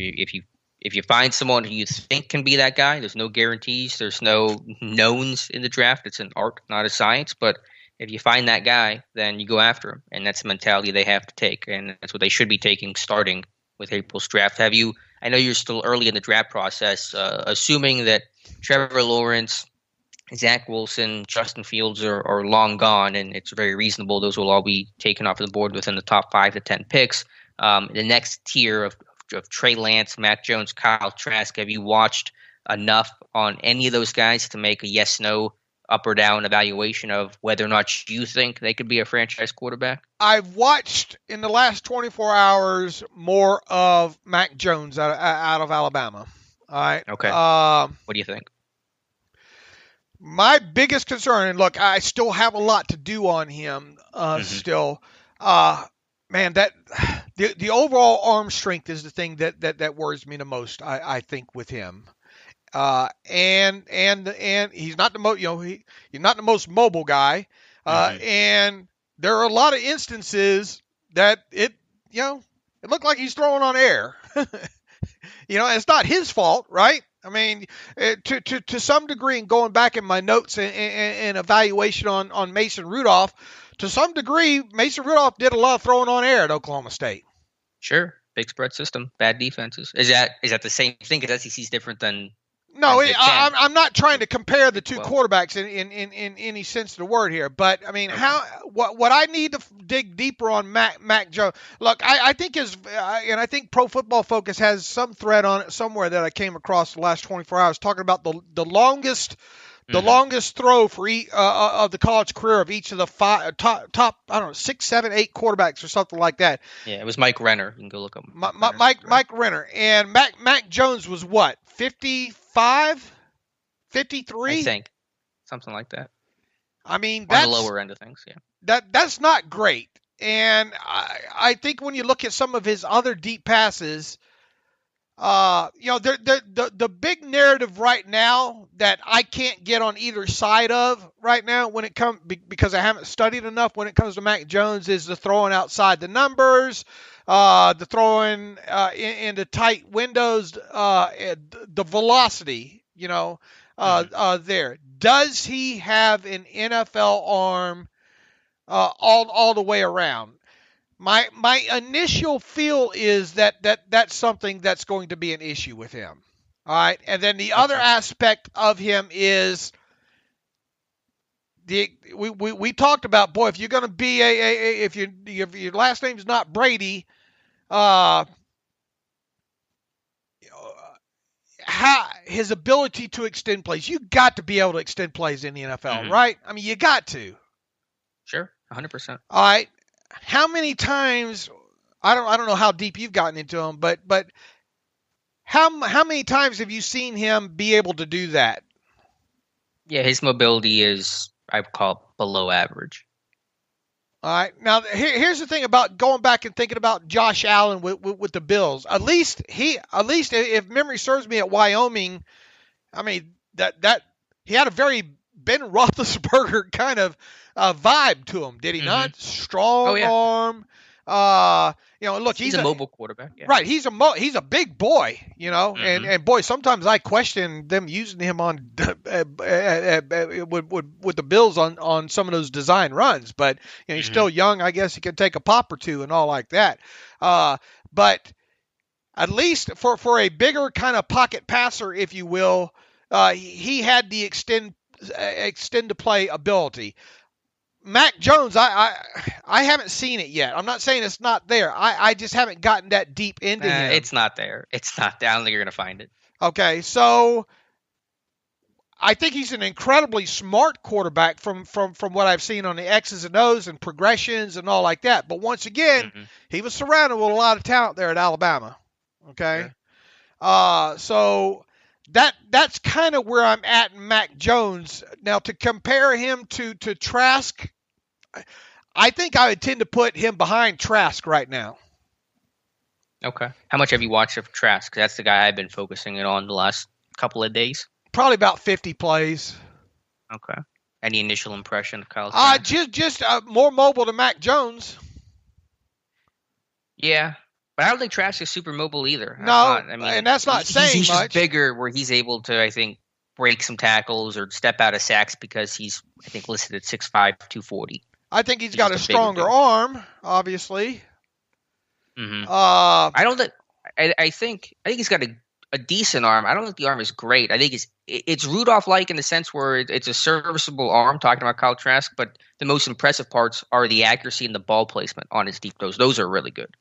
you find someone who you think can be that guy, there's no guarantees, there's no knowns in the draft. It's an art, not a science. But if you find that guy, then you go after him. And that's the mentality they have to take. And that's what they should be taking starting with April's draft. I know you're still early in the draft process, assuming that Trevor Lawrence, Zach Wilson, Justin Fields are long gone, and it's very reasonable those will all be taken off the board within the top 5 to 10 picks. The next tier of Trey Lance, Mac Jones, Kyle Trask, have you watched enough on any of those guys to make a yes/no up or down evaluation of whether or not you think they could be a franchise quarterback? I've watched in the last 24 hours more of Mac Jones out of Alabama. All right. Okay. What do you think? My biggest concern, and look, I still have a lot to do on him. Still, man, that the overall arm strength is the thing that worries me the most. I think with him. And he's not the he's not the most mobile guy. And there are a lot of instances that it looked like he's throwing on air. It's not his fault, right? I mean, to some degree, and going back in my notes and evaluation on Mason Rudolph, to some degree, Mason Rudolph did a lot of throwing on air at Oklahoma State. Sure. Big spread system, bad defenses. Is that the same thing? Because SEC is different than. No, I'm not trying to compare the two quarterbacks in any sense of the word here, but I mean, what I need to dig deeper on Mac Jones. Look, I think I think Pro Football Focus has some thread on it somewhere that I came across the last 24 hours talking about the longest throw for of the college career of each of the top I don't know 6, 7, 8 quarterbacks or something like that. Yeah, it was Mike Renner. You can go look up Mike Renner, and Mac Jones was what, 55, 53? I think something like that. I mean, that's on the lower end of things. Yeah, that's not great. And I think when you look at some of his other deep passes, the big narrative right now that I can't get on either side of right now when it comes, because I haven't studied enough when it comes to Mac Jones, is the throwing outside the numbers, the throwing into tight windows, the velocity, there. Does he have an NFL arm all the way around? My initial feel is that's something that's going to be an issue with him. All right. And then the other aspect of him is we talked about, boy, if you're going to be if your last name's not Brady, his ability to extend plays. You got to be able to extend plays in the NFL, right? I mean, you got to. Sure, 100%. All right. How many times? I don't know how deep you've gotten into him, but how many times have you seen him be able to do that? Yeah, his mobility is, I would call it, below average. All right. Now, here's the thing about going back and thinking about Josh Allen with the Bills. At least if memory serves me, at Wyoming, I mean that he had a very Ben Roethlisberger kind of vibe to him, did he not? Strong arm. Look, he's a mobile quarterback. Yeah. Right. He's a big boy, and boy, sometimes I question them using him on with the Bills on some of those design runs, but he's still young. I guess he can take a pop or two and all like that. But at least for a bigger kind of pocket passer, if you will, he had the extend to play ability. Mac Jones, I haven't seen it yet. I'm not saying it's not there. I just haven't gotten that deep into him. It's not there. It's not there. I don't think you're going to find it. Okay, so I think he's an incredibly smart quarterback from what I've seen on the X's and O's and progressions and all like that. But once again, he was surrounded with a lot of talent there at Alabama. Okay, so that's kind of where I'm at in Mac Jones. Now, to compare him to Trask, I think I would tend to put him behind Trask right now. Okay. How much have you watched of Trask? That's the guy I've been focusing it on the last couple of days. Probably about 50 plays. Okay. Any initial impression of Kyle Trask? Just more mobile than Mac Jones. Yeah. But I don't think Trask is super mobile either. And that's not saying he's much. Just bigger, where he's able to, I think, break some tackles or step out of sacks because he's, I think, listed at 6'5", 240. I think he's got a stronger arm, obviously. I think he's got a decent arm. I don't think the arm is great. I think it's Rudolph-like in the sense where it's a serviceable arm, talking about Kyle Trask, but the most impressive parts are the accuracy and the ball placement on his deep throws. Those are really good.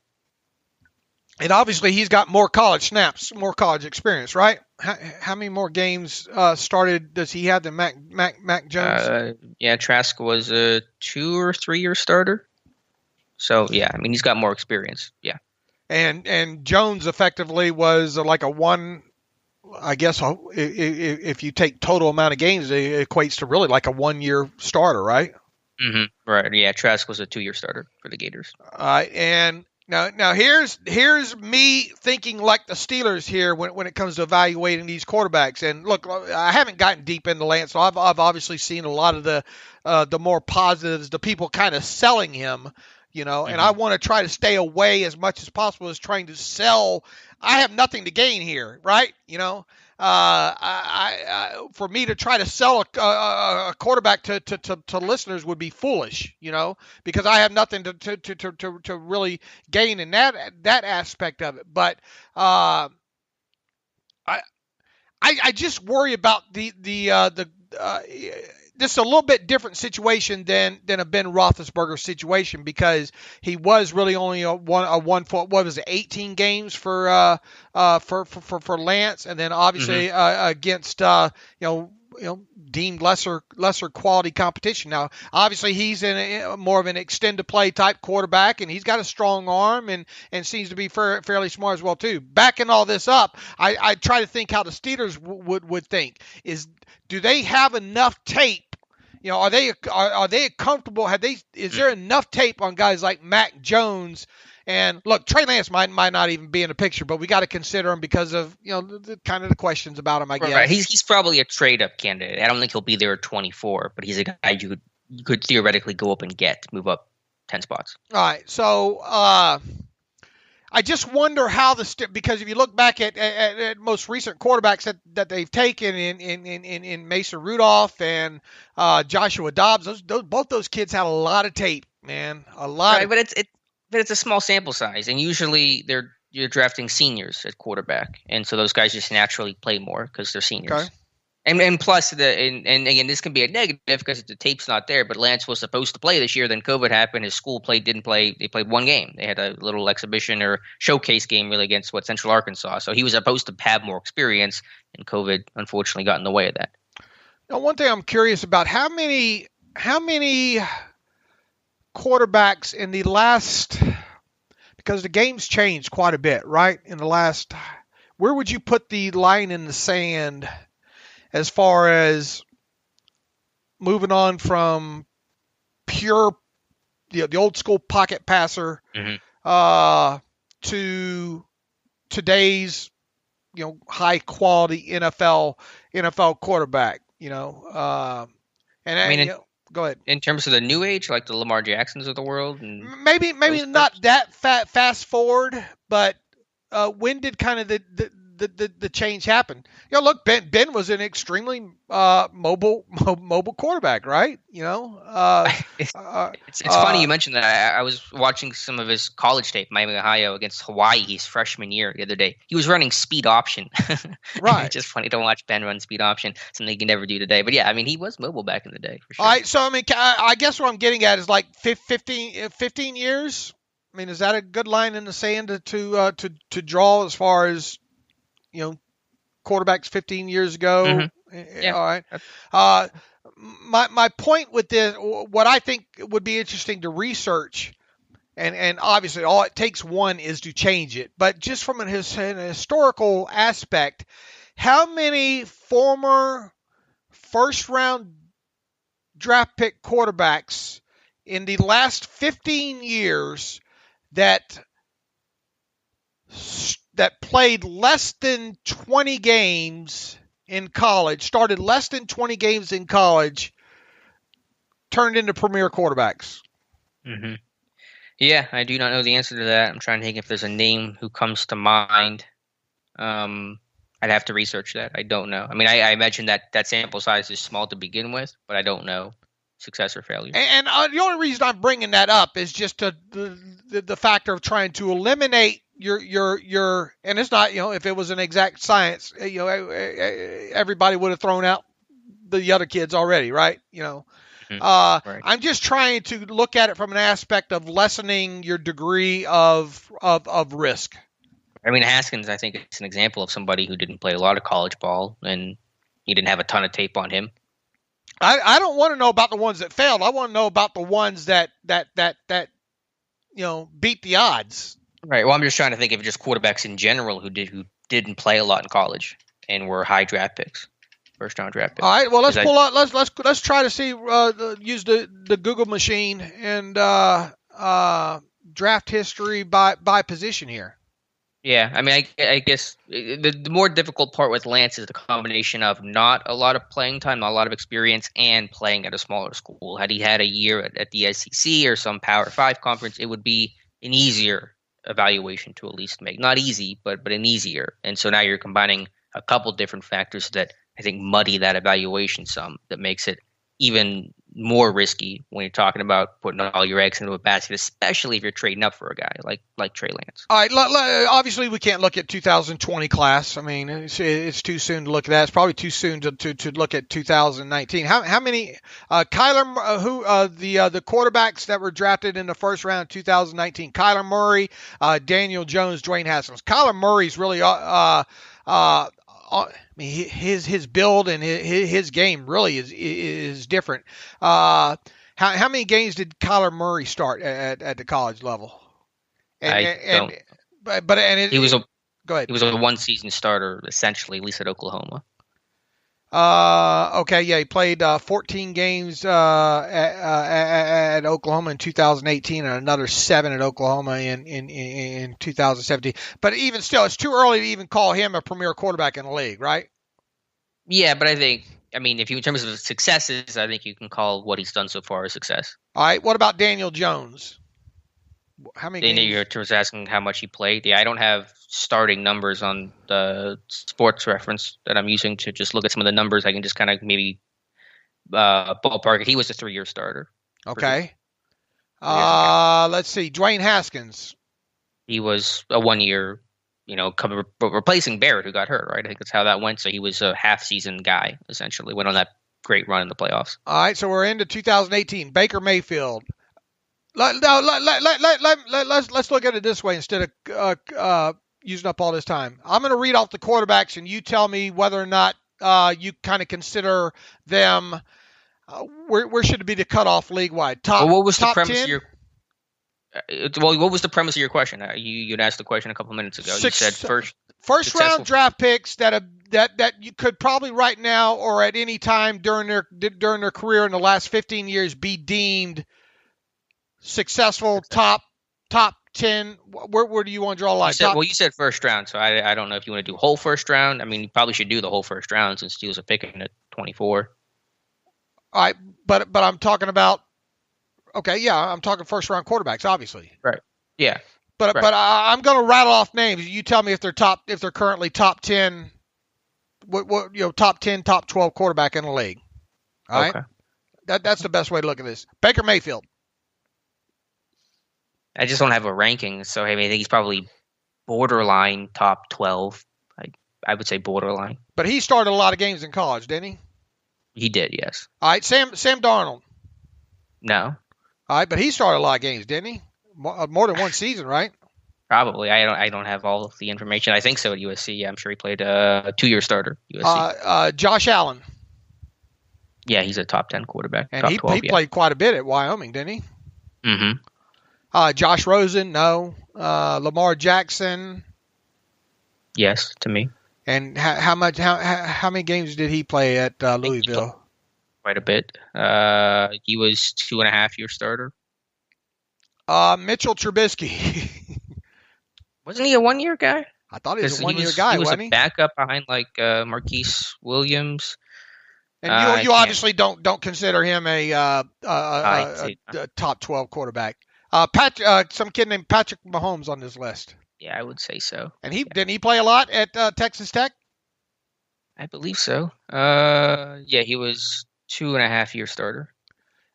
And obviously he's got more college snaps, more college experience, right? how many more games started does he have than Mac Jones? Yeah, Trask was a 2 or 3 year starter. So yeah, I mean he's got more experience. Yeah. And Jones effectively was like a one. I guess if you take total amount of games, it equates to really like a 1 year starter, right? Mm-hmm. Right. Yeah, Trask was a 2 year starter for the Gators. And now here's me thinking like the Steelers here when it comes to evaluating these quarterbacks. And look, I haven't gotten deep into Lance, so I've obviously seen a lot of the more positives, the people kind of selling him, and I want to try to stay away as much as possible as trying to sell. I have nothing to gain here, right? For me to try to sell a quarterback to listeners would be foolish, because I have nothing to really gain in that aspect of it. But I just worry about this is a little bit different situation than a Ben Roethlisberger situation, because he was really only a 18 games for Lance, and then obviously against deemed lesser quality competition. Now obviously he's in more of an extended play type quarterback, and he's got a strong arm and seems to be fairly smart as well too. Backing all this up, I try to think how the Steelers would think is, do they have enough tape? Are they comfortable? Is there enough tape on guys like Mac Jones? And look, Trey Lance might not even be in the picture, but we got to consider him because of the kind of the questions about him, I guess. Right. He's probably a trade up candidate. I don't think he'll be there at 24, but he's a guy you could theoretically go up and move up 10 spots. All right. So I just wonder how because if you look back at most recent quarterbacks that they've taken in Mason Rudolph and Joshua Dobbs, both those kids had a lot of tape, man, a lot. Right, but it's a small sample size, and usually you're drafting seniors at quarterback, and so those guys just naturally play more because they're seniors. Okay. And plus and again, this can be a negative because the tape's not there. But Lance was supposed to play this year. Then COVID happened. His school didn't play. They played one game. They had a little exhibition or showcase game really against Central Arkansas. So he was supposed to have more experience, and COVID unfortunately got in the way of that. Now, one thing I'm curious about: how many quarterbacks in the last, because the game's changed quite a bit, right? In the last, where would you put the line in the sand as far as moving on from pure, the old school pocket passer to today's, high quality NFL quarterback, go ahead. In terms of the new age, like the Lamar Jacksons of the world, and maybe not that fast forward, but when did kind of the change happen? Look, Ben was an extremely mobile quarterback, right? It's funny you mentioned that. I was watching some of his college tape, Miami, Ohio, against Hawaii his freshman year the other day. He was running speed option. Right. It's just funny to watch Ben run speed option, something he can never do today. But yeah, I mean, he was mobile back in the day for sure. All right, so I mean, I guess what I'm getting at is like 15 years. I mean, is that a good line in the sand to draw as far as quarterbacks 15 years ago? Mm-hmm. Yeah. All right. My point with this, what I think would be interesting to research, and obviously all it takes one is to change it, but just from an historical aspect, how many former first-round draft pick quarterbacks in the last 15 years that played less than 20 games in college, started less than 20 games in college, turned into premier quarterbacks? Mm-hmm. Yeah, I do not know the answer to that. I'm trying to think if there's a name who comes to mind. I'd have to research that. I don't know. I mean, I imagine that sample size is small to begin with, but I don't know success or failure. And the only reason I'm bringing that up is just the factor of trying to eliminate your and it's not, if it was an exact science, everybody would have thrown out the other kids already, right? Right. I'm just trying to look at it from an aspect of lessening your degree of risk. I mean, Haskins, I think it's an example of somebody who didn't play a lot of college ball, and you didn't have a ton of tape on him. I don't want to know about the ones that failed. I want to know about the ones that beat the odds. Right. Well, I'm just trying to think of just quarterbacks in general who didn't play a lot in college and were high draft picks, first round draft picks. All right. Well, let's pull out. Let's try to see. Use the Google machine and draft history by position here. Yeah, I mean, I guess the more difficult part with Lance is the combination of not a lot of playing time, not a lot of experience, and playing at a smaller school. Had he had a year at the SEC or some Power 5 conference, it would be an easier evaluation to at least make. Not easy, but an easier. And so now you're combining a couple different factors that I think muddy that evaluation some, that makes it even more risky when you're talking about putting all your eggs into a basket, especially if you're trading up for a guy like Trey Lance. All right, obviously we can't look at 2020 class. I mean, it's too soon to look at that. It's probably too soon to look at 2019. How many Kyler the quarterbacks that were drafted in the first round of 2019? Kyler Murray, Daniel Jones, Dwayne Haskins. Kyler Murray's really I mean, his build and his game really is different. How many games did Kyler Murray start at the college level? Go ahead. He was a one-season starter essentially, at least at Oklahoma. Okay, yeah, he played 14 games at Oklahoma in 2018, and another 7 at Oklahoma in 2017. But even still, it's too early to even call him a premier quarterback in the league, right? Yeah, but in terms of successes, I think you can call what he's done so far a success. All right, what about Daniel Jones? How many games? You're asking how much he played. Yeah, I don't have starting numbers on the sports reference that I'm using to just look at some of the numbers. I can just kind of maybe ballpark it. He was a 3-year starter. Okay. Let's see. Dwayne Haskins. He was a 1-year, replacing Barrett, who got hurt, right? I think that's how that went. So he was a half-season guy, essentially. Went on that great run in the playoffs. All right, so we're into 2018. Baker Mayfield. Let's look at it this way instead of using up all this time. I'm going to read off the quarterbacks, and you tell me whether or not you kind of consider them. Where should it be the cutoff league-wide? Top. Well, what was the top premise 10? of your? What was the premise of your question? You'd asked the question a couple minutes ago. You said first round draft picks that you could probably right now or at any time during their career in the last 15 years be deemed successful top 10. Where do you want to draw a line? You said first round, so I don't know if you want to do whole first round. I mean, you probably should do the whole first round since Steelers are picking at 24. All right, but I'm talking about. Okay, yeah, I'm talking first round quarterbacks, obviously. Right. Yeah. But I'm going to rattle off names. You tell me if they're currently top 10. Top 10, top 12 quarterback in the league. All right. Okay. That's the best way to look at this. Baker Mayfield. I just don't have a ranking, so I think he's probably borderline top 12. I would say borderline. But he started a lot of games in college, didn't he? He did, yes. All right, Sam Darnold. No. All right, but he started a lot of games, didn't he? More than one season, right? Probably. I don't have all of the information. I think so at USC. Yeah, I'm sure he played a 2-year starter. USC. Josh Allen. Yeah, he's a top 10 quarterback. And top he 12, played quite a bit at Wyoming, didn't he? Mm-hmm. Josh Rosen, no. Lamar Jackson. Yes, to me. And how many games did he play at Louisville? Quite a bit. He was 2.5-year starter. Mitchell Trubisky. Wasn't he a 1-year guy? I thought he was a 1-year guy, wasn't he? He was a backup behind Marquise Williams. And you obviously don't consider him a top 12 quarterback. Some kid named Patrick Mahomes on this list. Yeah, I would say so. And didn't he play a lot at Texas Tech? I believe so. Yeah, he was 2.5-year starter.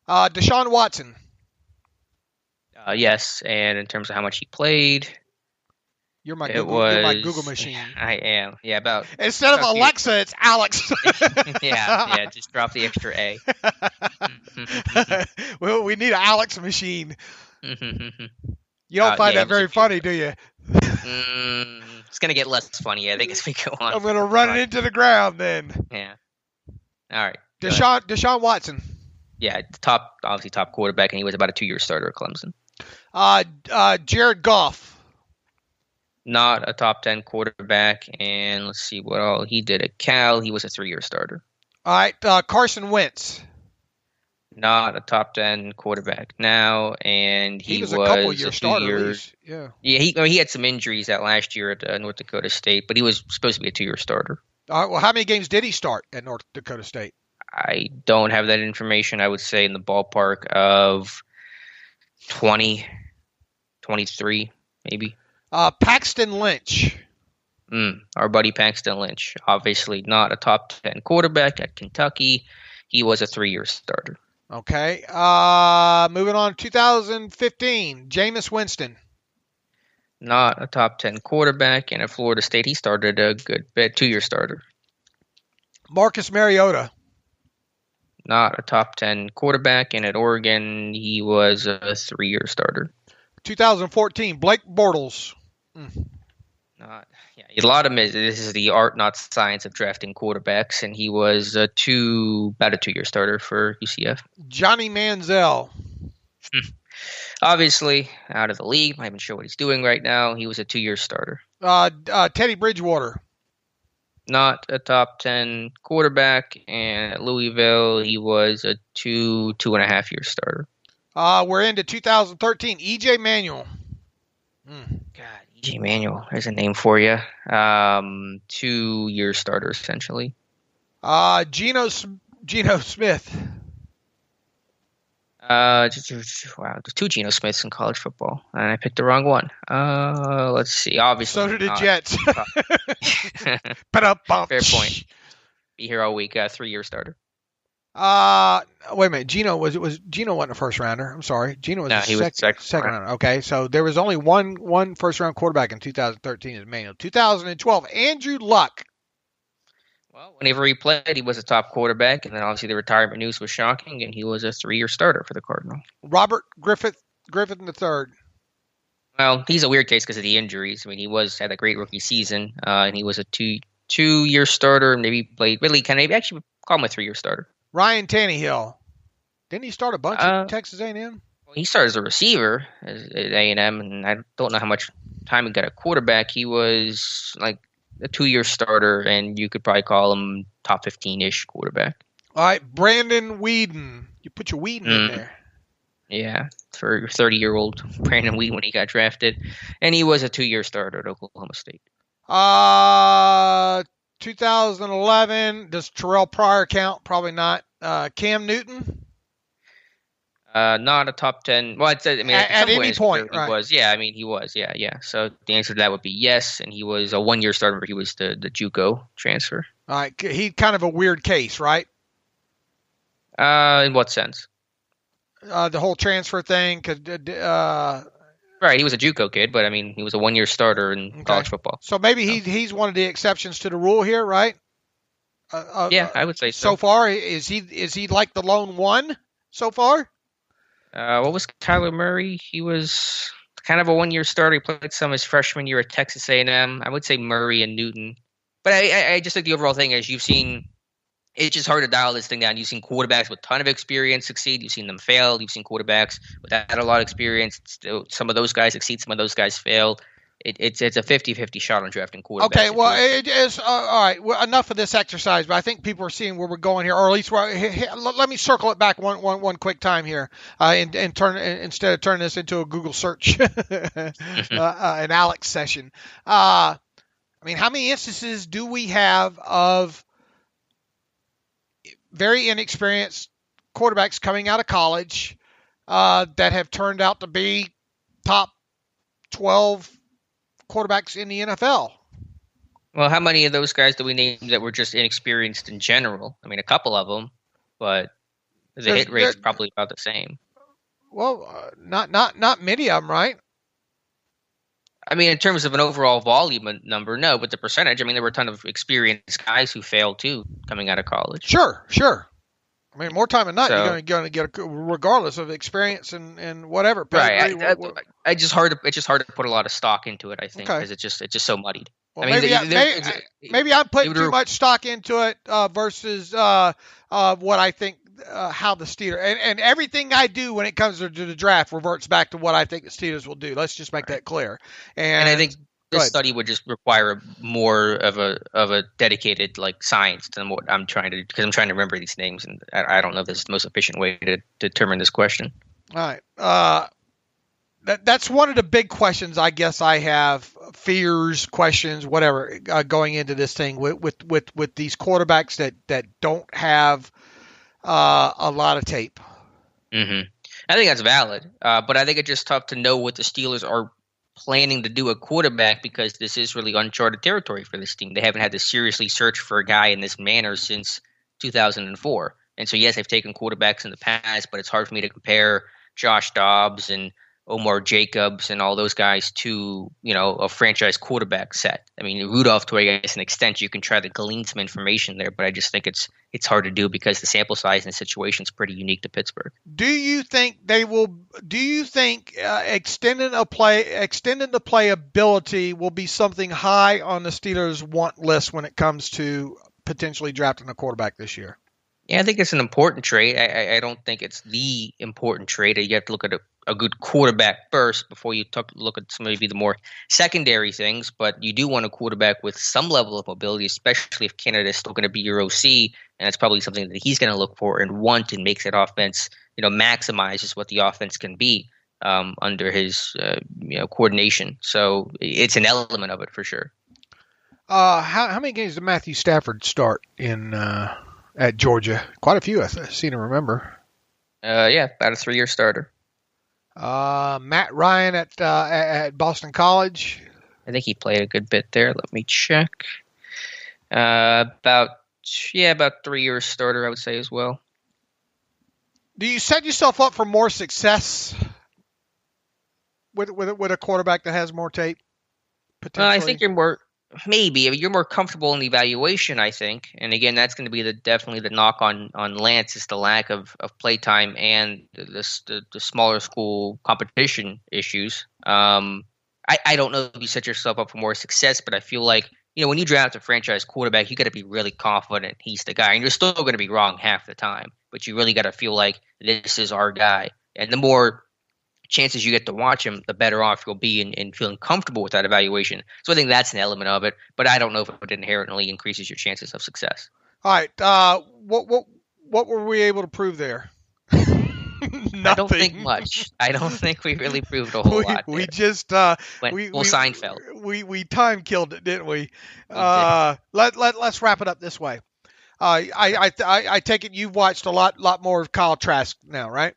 Deshaun Watson. Yes, and in terms of how much he played, you're my Google machine. I am. Yeah, about instead of Alexa, it's Alex. yeah. Just drop the extra A. Well, we need an Alex machine. You don't find that very funny, do you? It's going to get less funny, I think, as we go on. I'm going to run it into the ground then. Yeah. All right. Deshaun Watson. Yeah, obviously top quarterback, and he was about a 2-year starter at Clemson. Jared Goff. Not a top 10 quarterback, and let's see what all he did at Cal. He was a 3-year starter. All right, Carson Wentz. Not a top 10 quarterback now, and he was a couple year starter. Yeah, he had some injuries that last year at North Dakota State, but he was supposed to be a 2-year starter. All right, well, how many games did he start at North Dakota State? I don't have that information. I would say in the ballpark of 20, 23, maybe. Paxton Lynch. Our buddy Paxton Lynch. Obviously not a top 10 quarterback at Kentucky. He was a 3-year starter. Okay. Moving on, 2015, Jameis Winston. Not a top 10 quarterback, and at Florida State, he started a good bit, 2-year starter. Marcus Mariota. Not a top 10 quarterback, and at Oregon, he was a 3-year starter. 2014, Blake Bortles. A lot of this is the art, not science, of drafting quarterbacks, and he was about a 2-year starter for UCF. Johnny Manziel. Obviously, out of the league. I'm not even sure what he's doing right now. He was a 2-year starter. Teddy Bridgewater. Not a top 10 quarterback, and at Louisville, he was a 2.5-year starter. We're into 2013, E.J. Manuel. God, E.J. Manuel, there's a name for you. 2-year starter, essentially. Geno Smith. Wow, there's 2 Geno Smiths in college football, and I picked the wrong one. Let's see. Obviously, so did the Jets. Fair point. Be here all week. 3-year starter. Wait a minute. Geno wasn't a first rounder. I'm sorry. Geno was he was second rounder. Okay, so there was only one first round quarterback in 2013 as Manuel. 2012, Andrew Luck. Well, whenever he played, he was a top quarterback, and then obviously the retirement news was shocking, and he was a 3-year starter for the Cardinals. Robert Griffin III. Well, he's a weird case because of the injuries. I mean, he had a great rookie season, and he was a 2-year starter. Maybe played really actually call him a 3-year starter. Ryan Tannehill. Didn't he start a bunch at Texas A&M? Well, he started as a receiver at A&M, and I don't know how much time he got at quarterback. He was like a 2-year starter, and you could probably call him top 15-ish quarterback. All right, Brandon Weeden. You put your Weeden in there. Yeah, for 30-year-old Brandon Weeden when he got drafted. And he was a 2-year starter at Oklahoma State. 2011, does Terrell Pryor count? Probably not. Cam Newton? Not a top 10. Well, at any point, right? He was. Yeah, he was. Yeah. So the answer to that would be yes, and he was a 1-year starter. He was the JUCO transfer. All right, he's kind of a weird case, right? In what sense? The whole transfer thing. Right, he was a JUCO kid, but he was a 1-year starter in college football. So maybe he's one of the exceptions to the rule here, right? Yeah, I would say so. So far, is he like the lone one so far? What was Kyler Murray? He was kind of a 1-year starter. He played some his freshman year at Texas A&M. I would say Murray and Newton. But I just think the overall thing is you've seen – it's just hard to dial this thing down. You've seen quarterbacks with a ton of experience succeed. You've seen them fail. You've seen quarterbacks without a lot of experience. Some of those guys succeed. Some of those guys fail. It's a 50-50 shot on drafting quarterbacks. Okay, well, it is all right. Well, enough of this exercise, but I think people are seeing where we're going here, or at least let me circle it back one quick time here, and instead of turning this into a Google search, an Alex session. How many instances do we have of very inexperienced quarterbacks coming out of college that have turned out to be top 12 quarterbacks in the NFL? Well, how many of those guys do we name that were just inexperienced in general? A couple of them, but the hit rate's probably about the same. Well, not many of them, right? In terms of an overall volume number, no, but the percentage, there were a ton of experienced guys who failed too coming out of college. Sure. I mean, more time than not, So, you're going to get, regardless of experience and whatever. right. It's just hard to put a lot of stock into it, I think, because it's just so muddied. Well, I mean, maybe I'm putting too much stock into it versus what I think how the Steelers and everything I do when it comes to the draft reverts back to what I think the Steelers will do. Let's just make that clear. And I think this study would just require more of a dedicated like science than what I'm trying to, because I'm trying to remember these names, and I don't know if this is the most efficient way to determine this question. All right. That's one of the big questions I guess I have, fears, questions, whatever, going into this thing with these quarterbacks that don't have a lot of tape. Mm-hmm. I think that's valid, but I think it's just tough to know what the Steelers are planning to do at quarterback, because this is really uncharted territory for this team. They haven't had to seriously search for a guy in this manner since 2004. And so, yes, they've taken quarterbacks in the past, but it's hard for me to compare Josh Dobbs and Omar Jacobs and all those guys to, a franchise quarterback set. I mean, Rudolph, to I guess an extent, you can try to glean some information there, but I just think it's hard to do because the sample size and the situation is pretty unique to Pittsburgh. Do you think they will? Do you think extending the playability will be something high on the Steelers' want list when it comes to potentially drafting a quarterback this year? Yeah, I think it's an important trade. I don't think it's the important trade. You have to look at a good quarterback first before you look at some maybe the more secondary things. But you do want a quarterback with some level of mobility, especially if Canada is still going to be your OC, and that's probably something that he's going to look for and want, and makes that offense, maximizes what the offense can be under his coordination. So it's an element of it for sure. How many games did Matthew Stafford start in at Georgia? Quite a few, I seem to remember. Yeah, about a 3-year starter. Matt Ryan at Boston College. I think he played a good bit there. Let me check. About 3-year starter, I would say as well. Do you set yourself up for more success with a quarterback that has more tape? Potentially? I think you're more comfortable in the evaluation, I think. And again, that's going to be definitely the knock on Lance, is the lack of play time and the smaller school competition issues. I don't know if you set yourself up for more success, but I feel like, when you draft a franchise quarterback, you got to be really confident he's the guy. And you're still going to be wrong half the time, but you really got to feel like this is our guy. And the more chances you get to watch him, the better off you'll be in feeling comfortable with that evaluation. So I think that's an element of it, but I don't know if it inherently increases your chances of success. All right. What were we able to prove there? Nothing. I don't think much. I don't think we really proved a whole lot. We just Seinfeld. We time killed it, didn't we? Let's wrap it up this way. I take it you've watched a lot more of Kyle Trask now, right?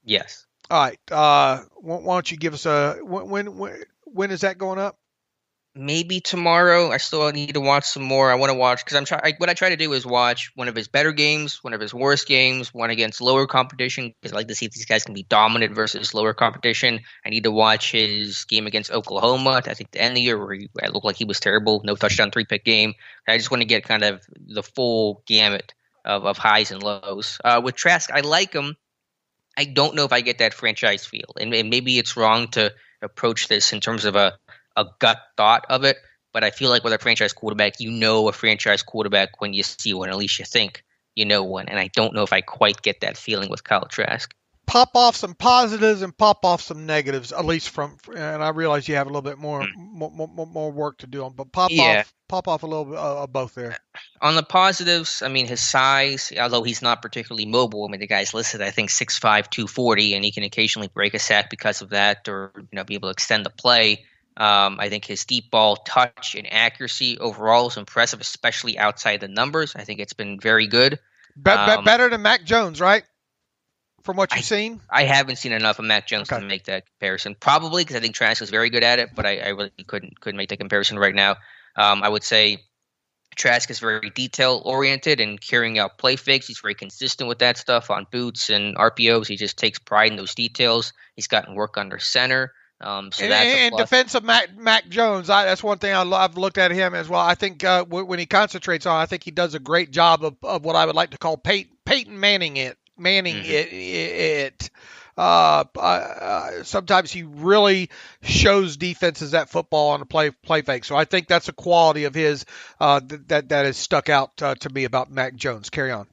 Yes. All right. Why don't you give us when is that going up? Maybe tomorrow. I still need to watch some more. I want to watch because what I try to do is watch one of his better games, one of his worst games, one against lower competition, because I like to see if these guys can be dominant versus lower competition. I need to watch his game against Oklahoma. I think the end of the year where it looked like he was terrible, no touchdown, 3-pick game. I just want to get kind of the full gamut of highs and lows. With Trask, I like him. I don't know if I get that franchise feel, and maybe it's wrong to approach this in terms of a gut thought of it, but I feel like with a franchise quarterback, a franchise quarterback when you see one, at least you think you know one, and I don't know if I quite get that feeling with Kyle Trask. Pop off some positives and pop off some negatives, at least and I realize you have a little bit more work to do on, but pop off a little bit of both there. On the positives, I mean, his size, although he's not particularly mobile, I mean, the guy's listed, I think, 6'5", 240, and he can occasionally break a sack because of that, or be able to extend the play. I think his deep ball touch and accuracy overall is impressive, especially outside the numbers. I think it's been very good. Better than Mac Jones, right? From what you've seen? I haven't seen enough of Mac Jones to make that comparison. Probably because I think Trask is very good at it, but I really couldn't make that comparison right now. I would say Trask is very detail-oriented and carrying out play fakes. He's very consistent with that stuff on boots and RPOs. He just takes pride in those details. He's gotten work under center. So that's a in plus. defense of Mac Jones, that's one thing I've looked at him as well. I think when he concentrates on, I think he does a great job of what I would like to call Peyton Manning it. Sometimes he really shows defenses that football on a play fake. So I think that's a quality of his that has stuck out to me about Mac Jones. Carry on.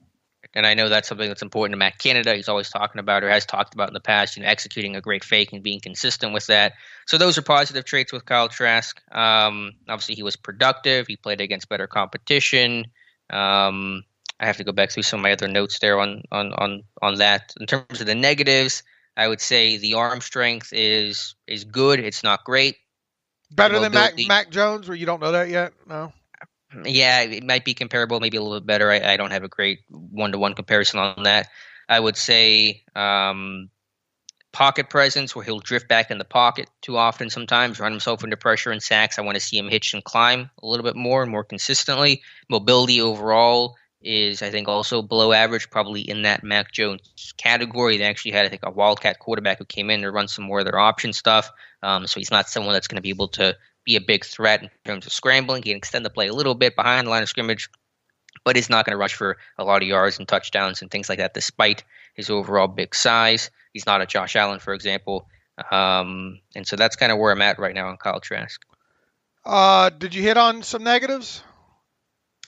And I know that's something that's important to Matt Canada. He's always talking about or has talked about in the past, executing a great fake and being consistent with that. So those are positive traits with Kyle Trask. Obviously, he was productive. He played against better competition. I have to go back through some of my other notes there on that. In terms of the negatives, I would say the arm strength is good. It's not great. Better than Mac Jones, or you don't know that yet? No. Yeah, it might be comparable, maybe a little bit better. I don't have a great one-to-one comparison on that. I would say pocket presence, where he'll drift back in the pocket too often sometimes, run himself into pressure and sacks. I want to see him hitch and climb a little bit more and more consistently. Mobility overall is, I think, also below average, probably in that Mac Jones category. They actually had, I think, a Wildcat quarterback who came in to run some more of their option stuff. So he's not someone that's going to be able to be a big threat in terms of scrambling. He can extend the play a little bit behind the line of scrimmage, but he's not going to rush for a lot of yards and touchdowns and things like that, despite his overall big size. He's not a Josh Allen, for example. And so that's kind of where I'm at right now on Kyle Trask. Did you hit on some negatives?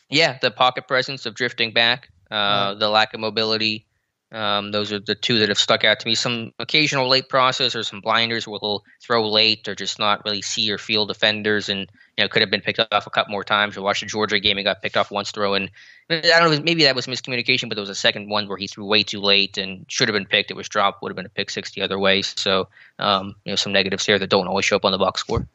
Yeah, the pocket presence of drifting back, the lack of mobility. Those are the two that have stuck out to me. Some occasional late process or some blinders where he'll throw late or just not really see or feel defenders, and could have been picked off a couple more times. I watched the Georgia game; he got picked off once throw, and I don't know, maybe that was miscommunication, but there was a second one where he threw way too late and should have been picked. It was dropped, would have been a pick six the other way. So some negatives here that don't always show up on the box score.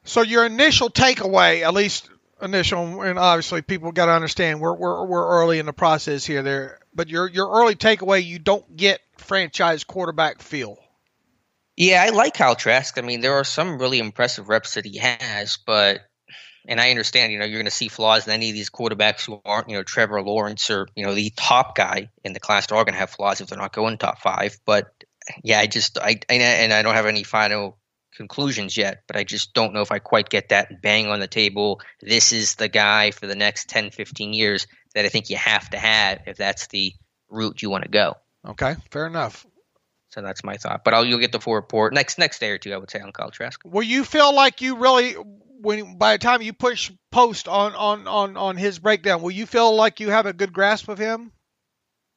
So your initial takeaway, at least initial, and obviously people got to understand we're early in the process here. There. But your early takeaway, you don't get franchise quarterback feel. Yeah, I like Kyle Trask. I mean, there are some really impressive reps that he has, and I understand, you're going to see flaws in any of these quarterbacks who aren't, Trevor Lawrence or, the top guy in the class. They're all going to have flaws if they're not going top five. But yeah, I don't have any final conclusions yet, but I just don't know if I quite get that bang on the table. This is the guy for the next 10, 15 years that I think you have to have if that's the route you want to go. Okay, fair enough. So that's my thought. But you'll get the full report next day or two, I would say, on Kyle Trask. Will you feel like you really, by the time you push post on his breakdown, will you feel like you have a good grasp of him?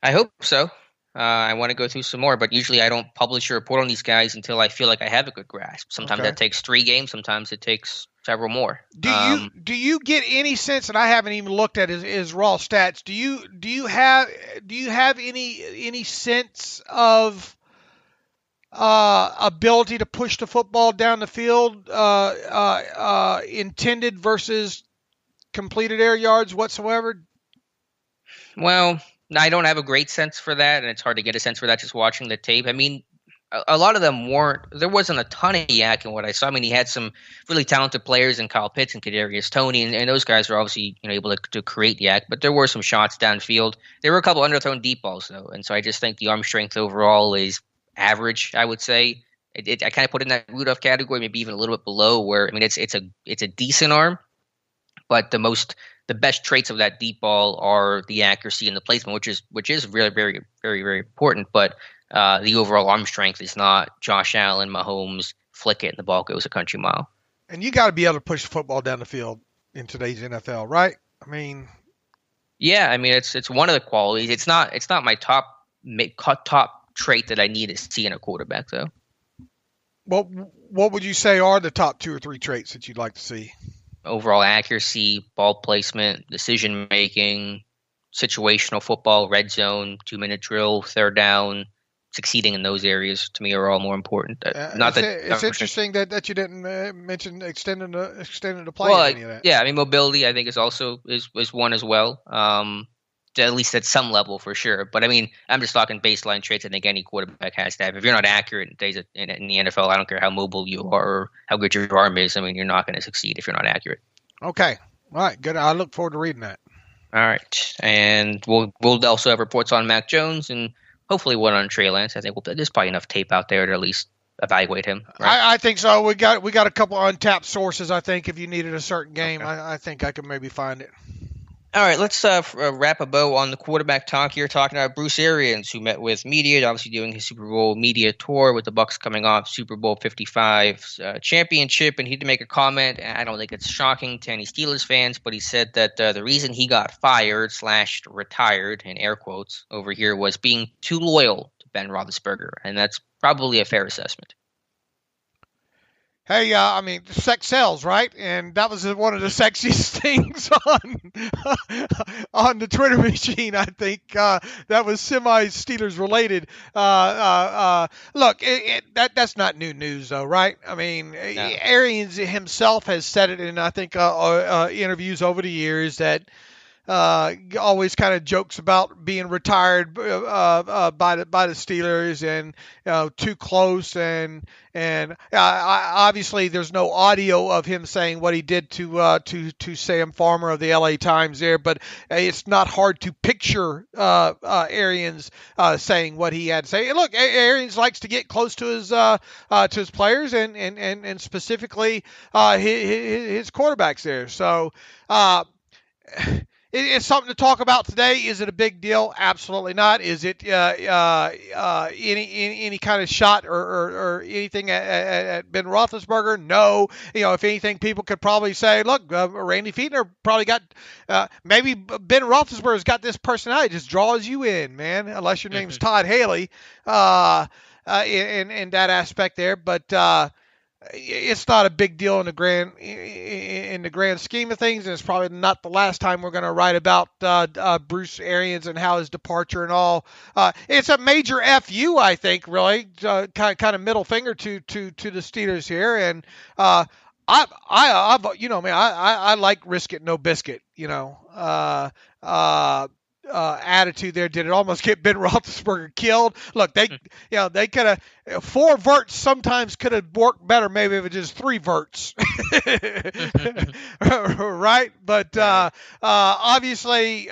I hope so. I want to go through some more, but usually I don't publish a report on these guys until I feel like I have a good grasp. Sometimes that takes 3 games. Sometimes it takes several more. Do you get any sense, and I haven't even looked at his raw stats, do you have any sense of ability to push the football down the field, intended versus completed air yards whatsoever? Well, I don't have a great sense for that, and it's hard to get a sense for that just watching the tape. I mean, a lot of them there wasn't a ton of yak in what I saw. I mean, he had some really talented players in Kyle Pitts and Kadarius Toney, and those guys were obviously able to create yak, but there were some shots downfield. There were a couple underthrown deep balls, though, and so I just think the arm strength overall is average, I would say. I kind of put it in that Rudolph category, maybe even a little bit below, where, I mean, it's a decent arm, but the best traits of that deep ball are the accuracy and the placement, which is really very, very, very important. But the overall arm strength is not Josh Allen, Mahomes, flick it and the ball goes a country mile. And you got to be able to push the football down the field in today's NFL, right? I mean, yeah, I mean it's one of the qualities. It's not my top trait that I need to see in a quarterback, though. Well, what would you say are the top 2 or 3 traits that you'd like to see? Overall accuracy, ball placement, decision making, situational football, red zone, 2-minute drill, third down, succeeding in those areas to me are all more important. It's interesting that you didn't mention extending the play. Well, any of that. Yeah, I mean mobility I think is also is one as well. At least at some level for sure. But I mean, I'm just talking baseline traits I think any quarterback has to have. If you're not accurate in the NFL, I don't care how mobile you are or how good your arm is. I mean, you're not going to succeed if you're not accurate. Okay. All right. Good. I look forward to reading that. All right. And we'll also have reports on Mac Jones and hopefully one on Trey Lance. I think there's probably enough tape out there to at least evaluate him. Right? I think so. We got a couple untapped sources. I think if you needed a certain game, okay. I think I could maybe find it. All right, let's wrap a bow on the quarterback talk here, talking about Bruce Arians, who met with media, obviously doing his Super Bowl media tour with the Bucs coming off Super Bowl 55 championship, and he did make a comment. I don't think it's shocking to any Steelers fans, but he said that the reason he got fired / retired, in air quotes, over here was being too loyal to Ben Roethlisberger, and that's probably a fair assessment. Hey, I mean, sex sells, right? And that was one of the sexiest things on the Twitter machine. I think that was semi-Steelers related. Look, that's not new news, though, right? I mean, no. Arians himself has said it in, I think, interviews over the years that always kind of jokes about being retired by the Steelers and too close and obviously there's no audio of him saying what he did to Sam Farmer of the LA Times there, but it's not hard to picture Arians saying what he had to say. And look, Arians likes to get close to his players and specifically his quarterbacks there. So. It's something to talk about today. Is it a big deal? Absolutely not. Is it any kind of shot or anything at Ben Roethlisberger? No. If anything, people could probably say, look, Randy Fiedner probably got maybe Ben Roethlisberger's got this personality, just draws you in, man. Unless your name's Todd Haley, in that aspect there, but. It's not a big deal in the grand scheme of things, and it's probably not the last time we're going to write about Bruce Arians and how his departure and all. It's a major FU, I think, really, kind of middle finger to the Steelers here, and I like risk it, no biscuit, attitude there. Did it almost get Ben Roethlisberger killed? Look, they could have 4 verts sometimes could have worked better. Maybe if it was just 3 verts, right? But obviously,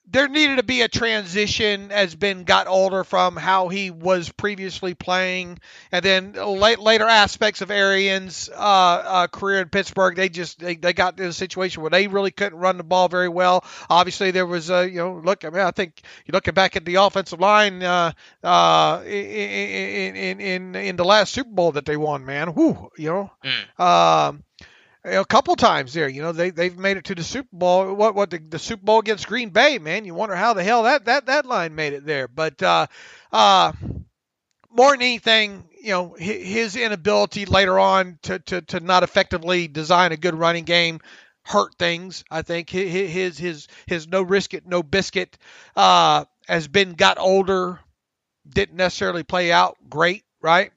there needed to be a transition as Ben got older from how he was previously playing, and then later aspects of Arians' career in Pittsburgh. They got to a situation where they really couldn't run the ball very well. Obviously, there was I think you're looking back at the offensive line in the last Super Bowl that they won, man. A couple times there, they've made it to the Super Bowl. What the Super Bowl against Green Bay, man? You wonder how the hell that line made it there. But more than anything, his inability later on to not effectively design a good running game hurt things. I think his no risk it, no biscuit as Ben got older didn't necessarily play out great, right?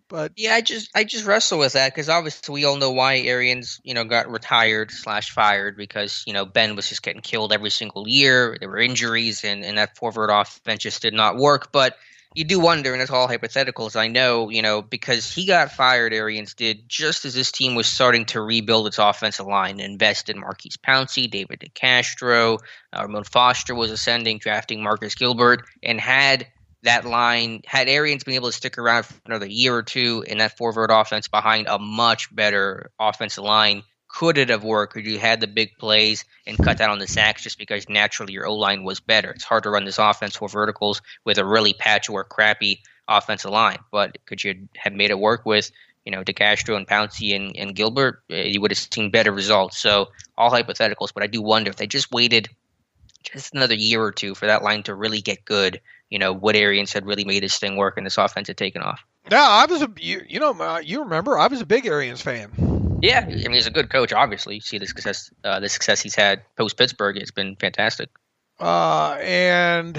But yeah, I just wrestle with that because obviously we all know why Arians, got retired / fired because, Ben was just getting killed every single year. There were injuries and that forward offense just did not work. But you do wonder, and it's all hypotheticals, I know, because he got fired, Arians did, just as this team was starting to rebuild its offensive line, invest in Marquise Pouncey, David DeCastro, Ramon Foster was ascending, drafting Marcus Gilbert, and had Arians been able to stick around for another year or two in that forward offense behind a much better offensive line, could it have worked? Could you had the big plays and cut down on the sacks just because naturally your O-line was better? It's hard to run this offense for verticals with a really patchwork, crappy offensive line. But could you have made it work with, DeCastro and Pouncey and Gilbert? You would have seen better results. So all hypotheticals, but I do wonder if they just waited just another year or two for that line to really get good. What Arians had really made this thing work and this offense had taken off. Yeah, I was you remember I was a big Arians fan. Yeah, I mean he's a good coach. Obviously, you see the success he's had post Pittsburgh. It's been fantastic. And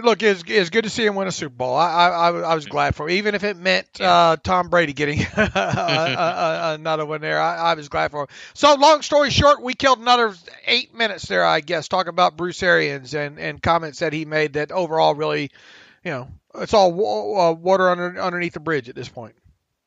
look, it's good to see him win a Super Bowl. I was glad for him. Even if it meant Tom Brady getting another one there. I was glad for him. So long story short, we killed another 8 minutes there, I guess, talking about Bruce Arians and comments that he made that overall really, it's all water underneath the bridge at this point.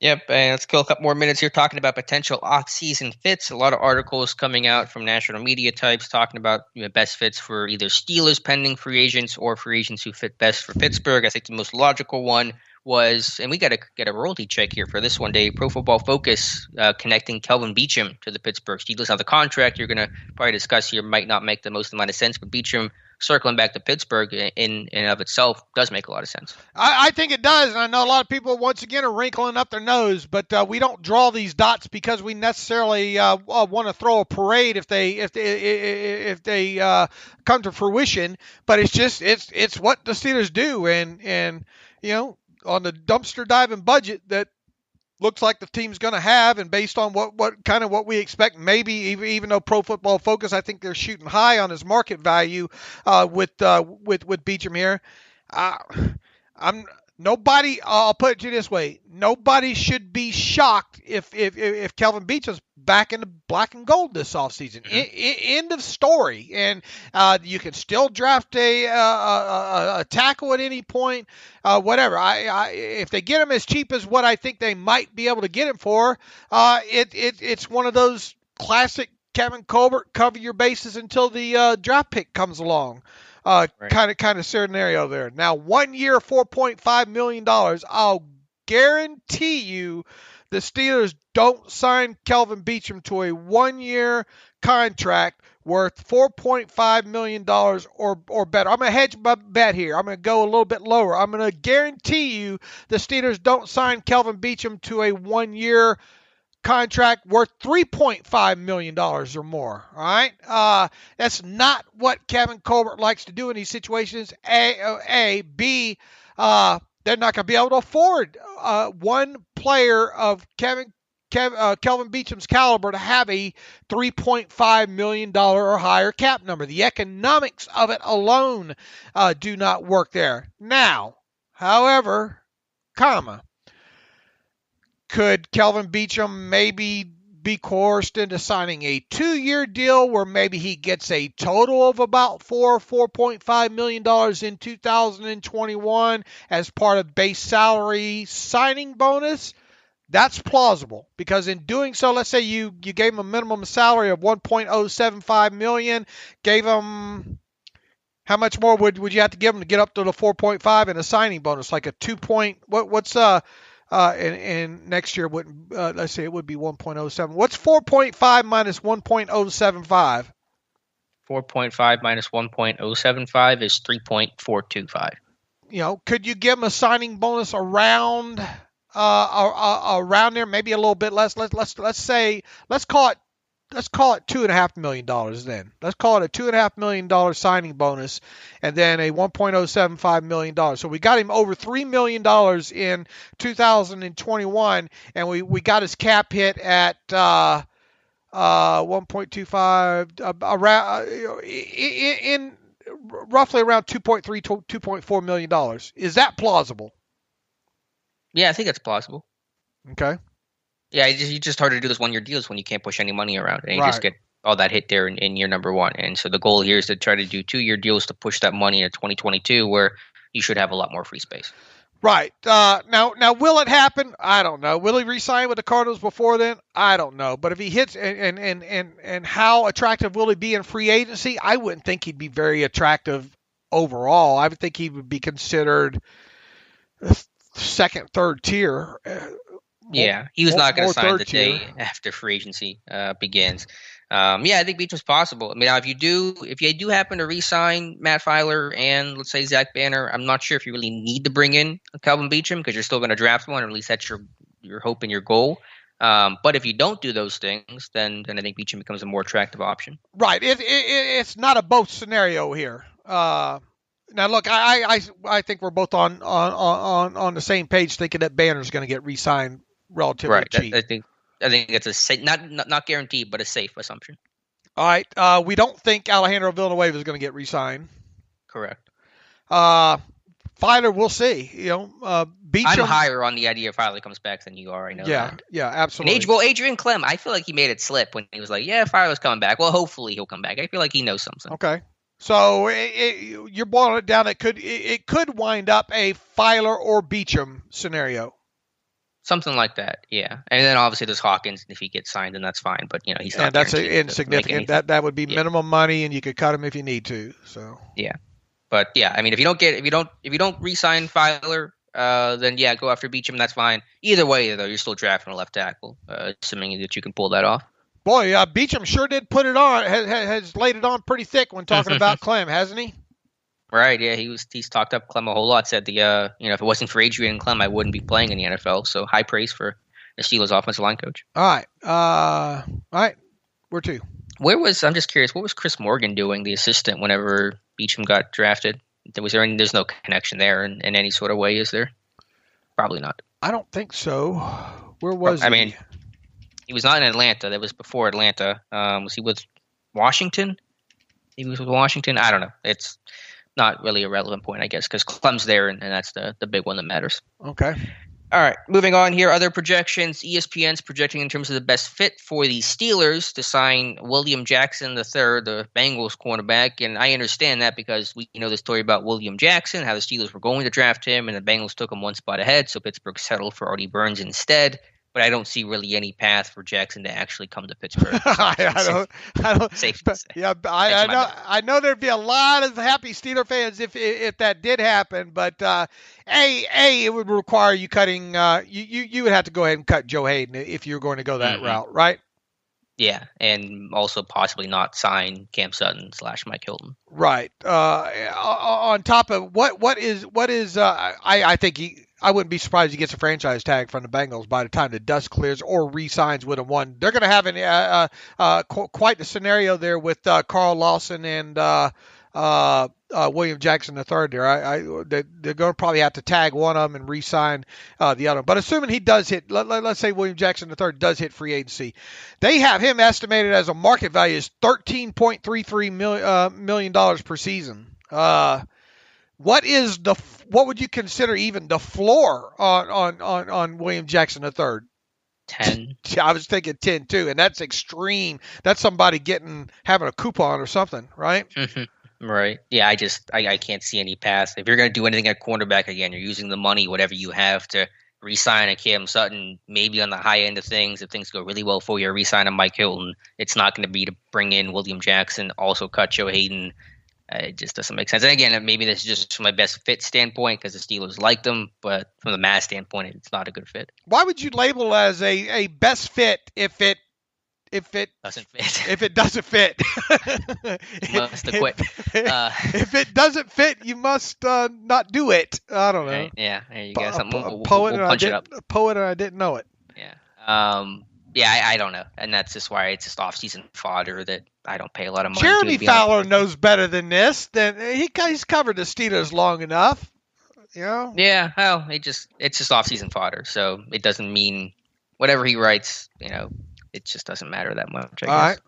Yep, and let's kill a couple more minutes here talking about potential off-season fits. A lot of articles coming out from national media types talking about best fits for either Steelers pending free agents or free agents who fit best for Pittsburgh. I think the most logical one was, and we got to get a royalty check here for this one, Dave. Pro Football Focus connecting Kelvin Beachum to the Pittsburgh Steelers. Now, the contract you're going to probably discuss here might not make the most amount of sense, but Beachum circling back to Pittsburgh in and of itself does make a lot of sense. I think it does, and I know a lot of people once again are wrinkling up their nose, but we don't draw these dots because we necessarily want to throw a parade if they come to fruition. But it's what the Steelers do, and on the dumpster diving budget that looks like the team's going to have, and based on what we expect, maybe even though Pro Football Focus, I think they're shooting high on his market value with Beachum here. I'll put it to you this way: nobody should be shocked if Kelvin Beachum's back in the black and gold this offseason. End of story. And you can still draft a tackle at any point. Whatever. If they get him as cheap as what I think they might be able to get him for, it's one of those classic Kevin Colbert cover your bases until the draft pick comes along. Kind of scenario there. Now, 1 year, $4.5 million. I'll guarantee you the Steelers don't sign Kelvin Beachum to a 1 year contract worth $4.5 million or better. I'm going to hedge my bet here. I'm going to go a little bit lower. I'm going to guarantee you the Steelers don't sign Kelvin Beachum to a 1 year contract worth $3.5 million or more. All right. That's not what Kevin Colbert likes to do in these situations. B, they're not going to be able to afford one player of Kelvin Beachum's caliber to have a $3.5 million or higher cap number. The economics of it alone do not work there. Now, however, could Kelvin Beachum maybe be coerced into signing a 2-year deal where maybe he gets a total of about $4.5 million in 2021 as part of base salary signing bonus? That's plausible, because in doing so, let's say you gave him a minimum salary of $1.075 million, gave him, how much more would you have to give him to get up to the 4.5 and a signing bonus, like a 2 point, and next year wouldn't, let's say it would be 1.07. What's 4.5 minus 1.075? 4.5 minus 1.075 is 3.425. Could you give him a signing bonus around there, maybe a little bit less? Let's call it $2.5 million then. Let's call it a $2.5 million signing bonus, and then a $1.075 million. So we got him over $3 million in 2021, and we got his cap hit at 1.25 around in roughly around $2.3 $2.4 million. Is that plausible? Yeah, I think it's plausible. Okay. Yeah, you just hard to do those 1 year deals when you can't push any money around, and you just get all that hit there in year number one. And so the goal here is to try to do 2 year deals to push that money into 2022, where you should have a lot more free space. Right. Now, will it happen? I don't know. Will he re-sign with the Cardinals before then? I don't know. But if he hits, and how attractive will he be in free agency? I wouldn't think he'd be very attractive overall. I would think he would be considered second, third tier. Yeah, he was not going to sign the day after free agency begins. I think Beachum's possible. I mean, now if you do happen to re-sign Matt Filer and let's say Zach Banner, I'm not sure if you really need to bring in Kelvin Beachum, because you're still going to draft one, or at least that's your hope and your goal. But if you don't do those things, then I think Beachum becomes a more attractive option. Right. It's not a both scenario here. Now, look, I think we're both on the same page, thinking that Banner's going to get re-signed relatively cheap. I think it's a safe, not guaranteed, but a safe assumption. All right. We don't think Alejandro Villanueva is going to get re-signed. Correct. Filer, we'll see. Beachum, I'm higher on the idea if Filer comes back than you are. I know. Yeah, that. Yeah, absolutely. And Adrian Clem, I feel like he made it slip when he was like, "Yeah, Filer's coming back." Well, hopefully he'll come back. I feel like he knows something. Okay. So you're boiling it down. It could wind up a Filer or Beachum scenario. Something like that, yeah. And then obviously there's Hawkins. If he gets signed, then that's fine. But he's not. And that's insignificant. That would be minimum money, and you could cut him if you need to. So yeah, but yeah, I mean, if you don't re-sign Filer, then yeah, go after Beachum. That's fine. Either way, though, you're still drafting a left tackle, assuming that you can pull that off. Boy, Beachum sure did put it on. Has laid it on pretty thick when talking about Clem, hasn't he? Right, yeah, he's talked up Clem a whole lot. Said if it wasn't for Adrian Clem, I wouldn't be playing in the NFL. So high praise for the Steelers offensive line coach. All right, where to? I'm just curious, what was Chris Morgan doing, the assistant, whenever Beachum got drafted? There's no connection there in any sort of way, is there? Probably not. I don't think so. Where was he? I mean, he was not in Atlanta. That was before Atlanta. Was he with Washington? He was with Washington. I don't know. It's not really a relevant point, I guess, because Clem's there, and that's the big one that matters. Okay. All right, moving on here. Other projections. ESPN's projecting in terms of the best fit for the Steelers to sign William Jackson III, the Bengals cornerback. And I understand that because we know the story about William Jackson, how the Steelers were going to draft him, and the Bengals took him one spot ahead, so Pittsburgh settled for Artie Burns instead. But I don't see really any path for Jackson to actually come to Pittsburgh. I don't. Safe to say. Yeah, I know there'd be a lot of happy Steeler fans if that did happen. But it would require you cutting. You would have to go ahead and cut Joe Hayden if you're going to go that route, right? Yeah, and also possibly not sign Cam Sutton / Mike Hilton. Right. On top of what is I think I wouldn't be surprised he gets a franchise tag from the Bengals by the time the dust clears or re-signs with him one. They're going to have quite the scenario there with Carl Lawson and William Jackson III there. They're going to probably have to tag one of them and re-sign the other. But assuming he does hit, let's say William Jackson III does hit free agency, they have him estimated as a market value is $13.33 million per season. What would you consider even the floor on William Jackson III? 10. I was thinking 10 too, and that's extreme. That's somebody having a coupon or something, right? Right. Yeah, I can't see any path. If you're going to do anything at cornerback again, you're using the money, whatever you have, to re-sign a Cam Sutton, maybe on the high end of things. If things go really well for you, re-sign a Mike Hilton. It's not going to be to bring in William Jackson, also cut Joe Hayden. It just doesn't make sense. And again, maybe this is just from my best fit standpoint because the Steelers liked them, but from the mass standpoint, it's not a good fit. Why would you label it as a best fit if it doesn't fit? If it doesn't fit, you must have quit. If it doesn't fit, you must not do it. I don't know. Right, yeah, there you go. We'll punch it up. A poet, and I didn't know it. Yeah. I don't know, and that's just why it's just off-season fodder that I don't pay a lot of money. Jeremy Fowler knows better than this. He's covered the Steelers long enough, you know. Yeah, well, it's just off-season fodder, so it doesn't mean whatever he writes. It just doesn't matter that much. I guess. All right.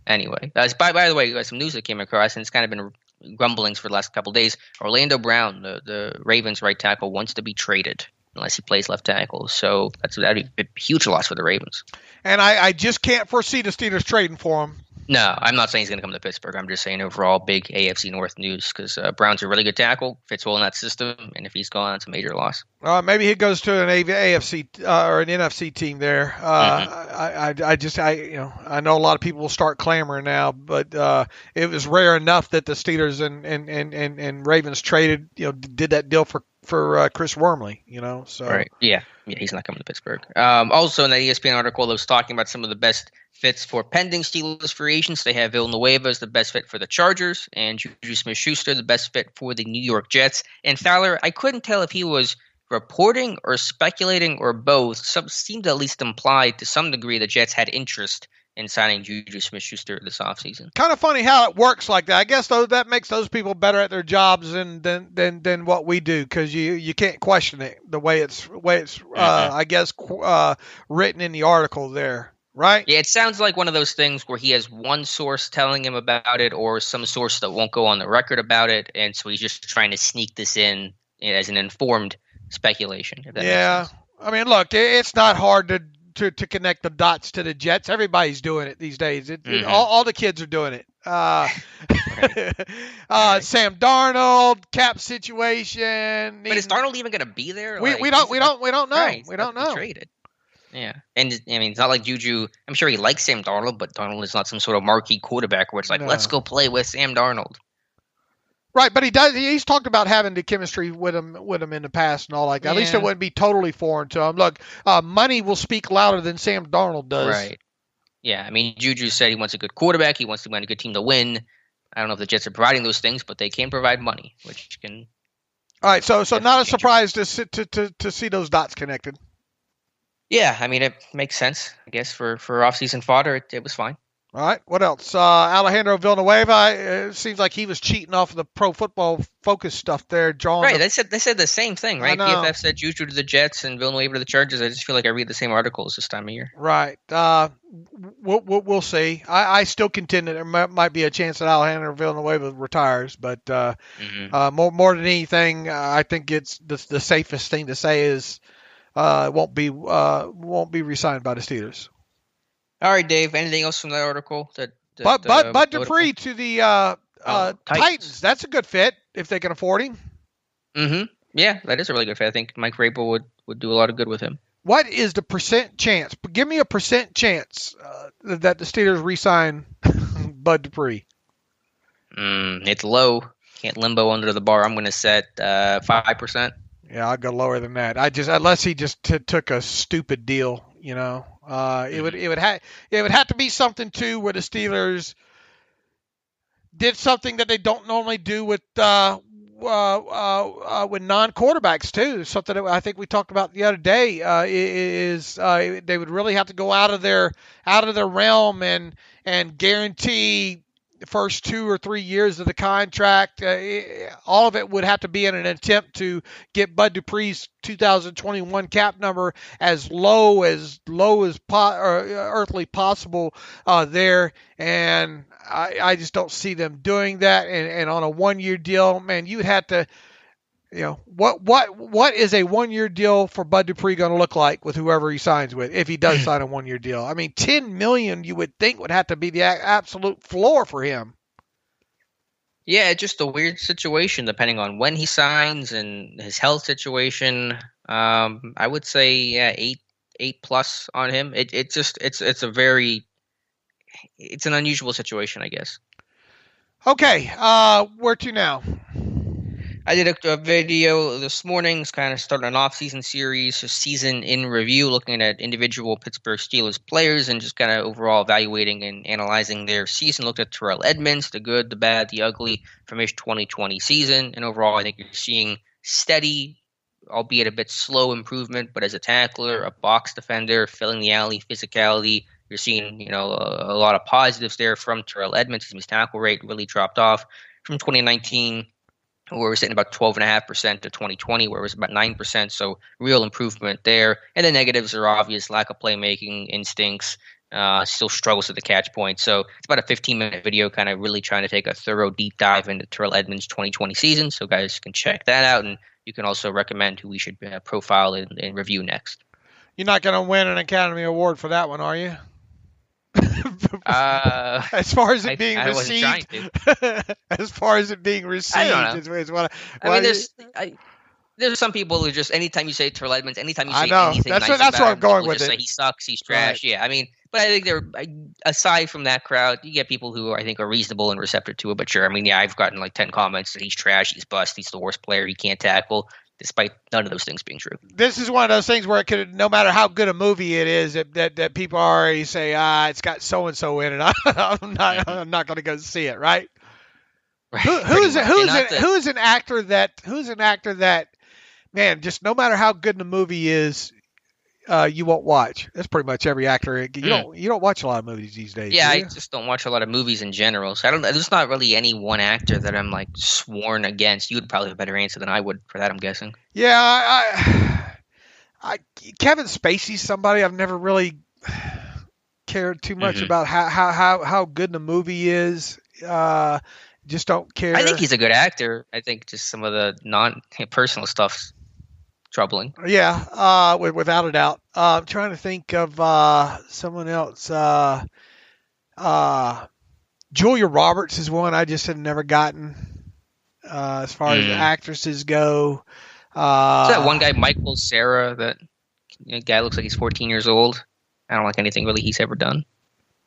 Anyway, by the way, some news that came across, and it's kind of been grumblings for the last couple of days. Orlando Brown, the Ravens right tackle, wants to be traded unless he plays left tackle. So that'd be a huge loss for the Ravens. And I just can't foresee the Steelers trading for him. No, I'm not saying he's going to come to Pittsburgh. I'm just saying overall big AFC North news because Brown's a really good tackle, fits well in that system, and if he's gone, it's a major loss. Maybe he goes to an AFC or an NFC team there. I know a lot of people will start clamoring now, but it was rare enough that the Steelers and Ravens traded, did that deal for Chris Wormley, so. Right. Yeah, he's not coming to Pittsburgh. Also in that ESPN article, it was talking about some of the best fits for pending Steelers free agents. They have Villanueva as the best fit for the Chargers and Juju Smith-Schuster the best fit for the New York Jets. And Fowler, I couldn't tell if he was reporting or speculating or both. Some seemed to at least imply to some degree the Jets had interest in signing Juju Smith-Schuster this offseason. Kind of funny how it works like that. I guess that makes those people better at their jobs than what we do because you can't question it the way it's I guess written in the article there. Right? Yeah, it sounds like one of those things where he has one source telling him about it or some source that won't go on the record about it, and so he's just trying to sneak this in as an informed speculation. If that makes sense. I mean, look, it's not hard to connect the dots to the Jets. Everybody's doing it these days. All the kids are doing it. Sam Darnold, cap situation. But is Darnold even going to be there? We don't know. Right, we don't know. Traded. Yeah, and I mean, it's not like Juju. I'm sure he likes Sam Darnold, but Darnold is not some sort of marquee quarterback where it's like, let's go play with Sam Darnold. Right, but he's talked about having the chemistry with him in the past and all like that. At least it wouldn't be totally foreign to him. Look, money will speak louder than Sam Darnold does. Right. Yeah, I mean, Juju said he wants a good quarterback. He wants to win a good team to win. I don't know if the Jets are providing those things, but they can provide money, which can. All right, so not a surprise to see those dots connected. Yeah, I mean, it makes sense, I guess, for off-season fodder. It was fine. All right, what else? Alejandro Villanueva, it seems like he was cheating off of the Pro Football Focus stuff there, drawing. Right, they said the same thing, right? PFF said Juju to the Jets and Villanueva to the Chargers. I just feel like I read the same articles this time of year. Right. We'll see. I still contend that there might be a chance that Alejandro Villanueva retires, but more than anything, I think it's the safest thing to say is won't be re-signed by the Steelers. All right, Dave. Anything else from that article? Bud Dupree to the Titans. That's a good fit if they can afford him. Mm-hmm. Yeah, that is a really good fit. I think Mike Vrabel would do a lot of good with him. What is the percent chance? Give me a percent chance that the Steelers re-sign Bud Dupree. It's low. Can't limbo under the bar. I'm going to set 5%. Yeah, I'll go lower than that. Unless he just took a stupid deal, you know. It would have to be something too where the Steelers did something that they don't normally do with non-quarterbacks too. Something that I think we talked about the other day is they would really have to go out of their realm and guarantee the first 2 or 3 years of the contract. All of it would have to be in an attempt to get Bud Dupree's 2021 cap number as low as earthly possible there, and I just don't see them doing that. And on a 1-year deal, man, you would have to, you know, what is a 1-year deal for Bud Dupree going to look like with whoever he signs with if he does sign a 1-year deal? I mean, $10 million you would think would have to be the absolute floor for him. Yeah, it's just a weird situation depending on when he signs and his health situation. I would say 8 plus on him. It's an unusual situation, I guess. Okay, where to now? I did a video this morning. It's kind of starting an off-season series, a season in review, looking at individual Pittsburgh Steelers players and just kind of overall evaluating and analyzing their season. Looked at Terrell Edmunds, the good, the bad, the ugly from his 2020 season. And overall, I think you're seeing steady, albeit a bit slow improvement, but as a tackler, a box defender, filling the alley, physicality, you're seeing, you know, a lot of positives there from Terrell Edmunds. His tackle rate really dropped off from 2019, where we're sitting about 12.5% to 2020, where it was about 9%. So real improvement there. And the negatives are obvious: lack of playmaking, instincts, still struggles at the catch point. So it's about a 15-minute video, kind of really trying to take a thorough deep dive into Terrell Edmunds' 2020 season. So guys can check that out, and you can also recommend who we should profile and review next. You're not going to win an Academy Award for that one, are you? As far as it being received, as far as it being received, is what I mean. There's some people who just, anytime you say Terrell Edmunds, anytime you say anything that's nice that's about where I'm going with just it. Say he sucks, he's trash. Right. Yeah, I mean, but I think aside from that crowd, you get people who I think are reasonable and receptive to it. But sure, I mean, yeah, I've gotten like 10 comments that he's trash, he's bust, he's the worst player, he can't tackle, despite none of those things being true. This is one of those things where it could, no matter how good a movie it is, that people already say, it's got so and so in it. I'm not going to go see it, right? Who's an actor that, man, just no matter how good the movie is, you won't watch. That's pretty much every actor. You don't watch a lot of movies these days. Yeah, I just don't watch a lot of movies in general. So there's not really any one actor that I'm like sworn against. You would probably have a better answer than I would for that, I'm guessing. Yeah, I Kevin Spacey's somebody I've never really cared too much about how good the movie is. Just don't care. I think he's a good actor. I think just some of the non-personal stuff's troubling. Yeah, without a doubt. I'm trying to think of someone else. Julia Roberts is one I just have never gotten as far as actresses go. Is that one guy, Michael Cera, that guy looks like he's 14 years old? I don't like anything really he's ever done.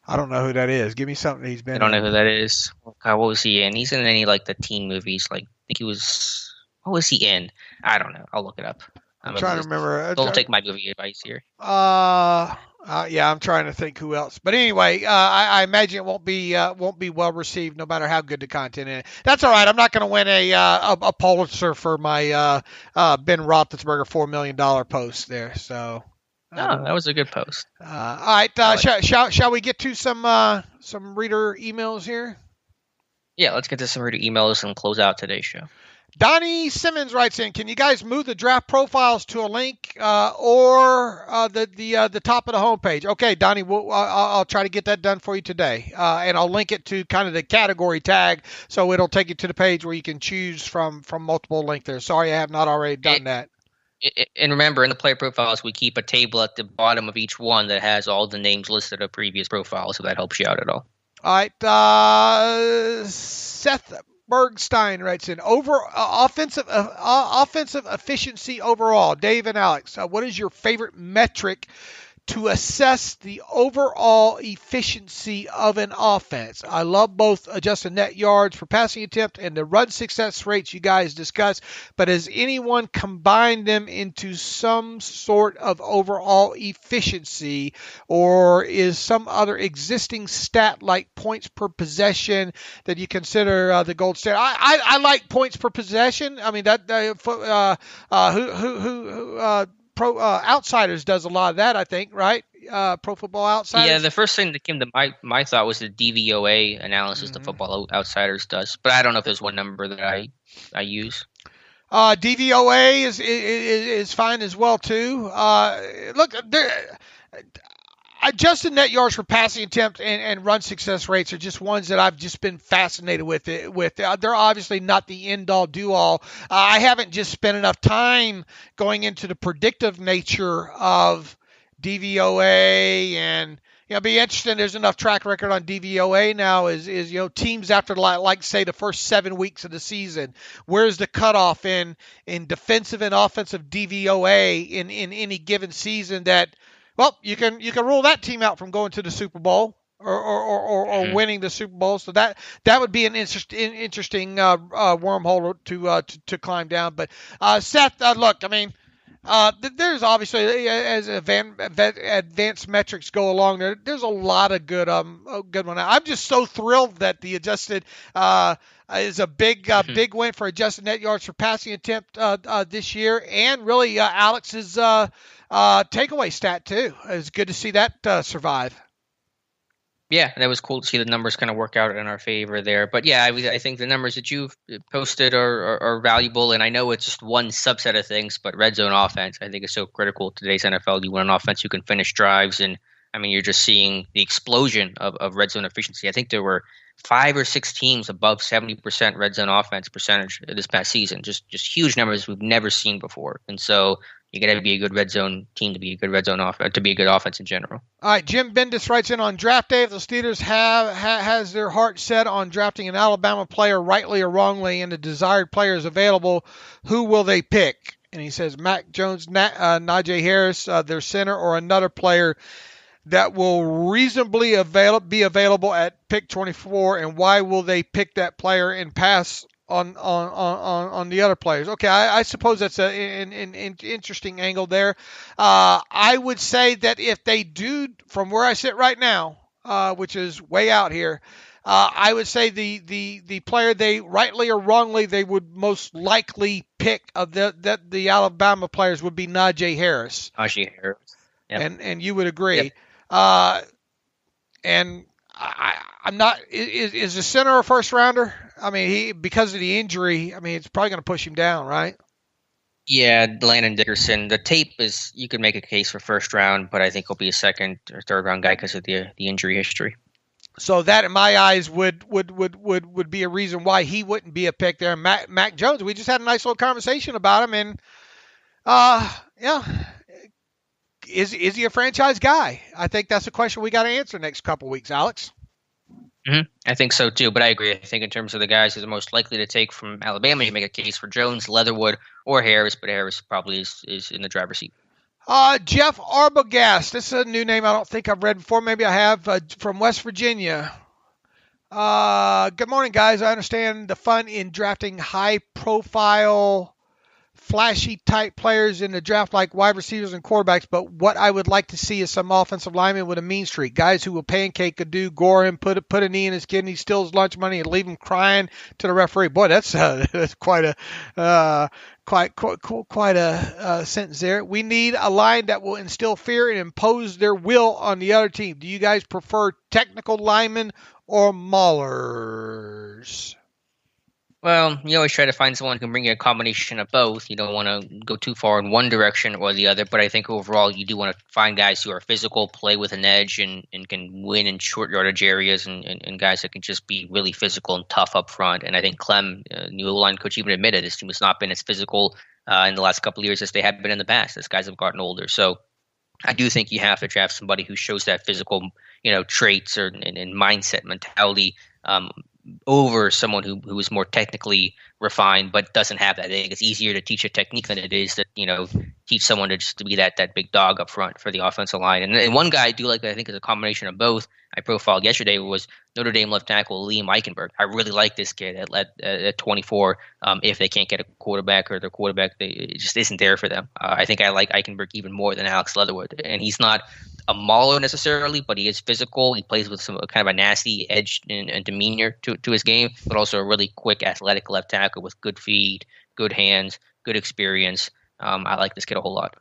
I don't know who that is. Give me something he's been in. I don't know who that is. God, what was he in? He's in any like the teen movies. Like I think he was. What was he in? I don't know. I'll look it up. I'm trying to remember. Don't take my movie advice here. Yeah, I'm trying to think who else. But anyway, I imagine it won't be well received, no matter how good the content is. That's all right. I'm not going to win a Pulitzer for my Ben Roethlisberger $4 million post there. So. No, that was a good post. All right. Shall we get to some reader emails here? Yeah, let's get to some reader emails and close out today's show. Donnie Simmons writes in, can you guys move the draft profiles to a link or the top of the homepage? Okay, Donnie, I'll try to get that done for you today. And I'll link it to kind of the category tag so it'll take you to the page where you can choose from multiple links there. Sorry, I have not already done that. And remember, in the player profiles, we keep a table at the bottom of each one that has all the names listed of previous profiles, so that helps you out at all. All right. Seth Bergstein writes in, offensive efficiency overall. Dave and Alex, what is your favorite metric to assess the overall efficiency of an offense? I love both adjusted net yards per passing attempt and the run success rates you guys discussed, but has anyone combined them into some sort of overall efficiency, or is some other existing stat like points per possession that you consider the gold standard? I like points per possession. I mean, Pro Outsiders does a lot of that, I think, right? Pro Football Outsiders. Yeah, the first thing that came to my thought was the DVOA analysis the Football Outsiders does, but I don't know if there's one number that I use. DVOA is fine as well too. Look, adjusted net yards per passing attempt and run success rates are just ones that I've just been fascinated with. They're obviously not the end-all, do-all. I haven't just spent enough time going into the predictive nature of DVOA, and be interesting. There's enough track record on DVOA now is teams after like say the first 7 weeks of the season. Where's the cutoff in defensive and offensive DVOA in any given season that? Well, you can rule that team out from going to the Super Bowl or winning the Super Bowl. So that would be an interesting wormhole to climb down. But Seth, look, I mean, there's obviously, as advanced metrics go along, there's a lot of good one. I'm just so thrilled that the adjusted is a big win for adjusted net yards per passing attempt this year, and really Alex's takeaway stat too. It's good to see that survive. Yeah, that was cool to see the numbers kind of work out in our favor there. But yeah, I think the numbers that you've posted are valuable, and I know it's just one subset of things, but red zone offense I think is so critical to today's NFL. You want an offense who can finish drives, and I mean, you're just seeing the explosion of red zone efficiency. I think there were 5 or 6 teams above 70% red zone offense percentage this past season. Just huge numbers we've never seen before. And so you got to be a good red zone team to be a good red zone offense, to be a good offense in general. All right, Jim Bendis writes in, on draft day, if the Steelers has their heart set on drafting an Alabama player, rightly or wrongly, and the desired player is available, who will they pick? And he says Mac Jones, Najee Harris, their center, or another player that will reasonably be available at pick 24, and why will they pick that player and pass on the other players? Okay, I suppose that's an interesting angle there. I would say that if they do, from where I sit right now, which is way out here, I would say the player they rightly or wrongly they would most likely pick of the Alabama players would be Najee Harris. Najee Harris. Yep. And you would agree. Yep. And I'm not. Is the center a first rounder? I mean, because of the injury, I mean, it's probably going to push him down, right? Yeah, Landon Dickerson. The tape is, you could make a case for first round, but I think he'll be a second or third round guy because of the injury history. So that, in my eyes, would be a reason why he wouldn't be a pick there. Mac Jones, we just had a nice little conversation about him, and yeah. Is he a franchise guy? I think that's a question we got to answer next couple weeks, Alex. I think so too, but I agree. I think in terms of the guys who's the most likely to take from Alabama, you make a case for Jones, Leatherwood, or Harris, but Harris probably is in the driver's seat. Jeff Arbogast. This is a new name I don't think I've read before. Maybe I have. From West Virginia. Good morning, guys. I understand the fun in drafting high-profile, flashy type players in the draft like wide receivers and quarterbacks, but what I would like to see is some offensive linemen with a mean streak, guys who will pancake a dude, gore him, put a knee in his kidney, steal his lunch money, and leave him crying to the referee. Boy, that's quite a sentence there. We need a line that will instill fear and impose their will on the other team. Do you guys prefer technical linemen or maulers? Well, you always try to find someone who can bring you a combination of both. You don't want to go too far in one direction or the other, but I think overall you do want to find guys who are physical, play with an edge, and can win in short yardage areas, and guys that can just be really physical and tough up front. And I think Clem, new O-line coach, even admitted this team has not been as physical in the last couple of years as they have been in the past as guys have gotten older. So I do think you have to draft somebody who shows that physical, traits and mindset mentality over someone who is more technically refined but doesn't have that. I think it's easier to teach a technique than it is to teach someone to be that big dog up front for the offensive line. And one guy I do like that I think is a combination of both. I profiled yesterday was Notre Dame left tackle Liam Eichenberg. I really like this kid at 24. If they can't get a quarterback or their quarterback, it just isn't there for them. I think I like Eichenberg even more than Alex Leatherwood, and he's not a mauler necessarily, but he is physical. He plays with some kind of a nasty edge and demeanor to his game, but also a really quick, athletic left tackle with good feet, good hands, good experience. I like this kid a whole lot.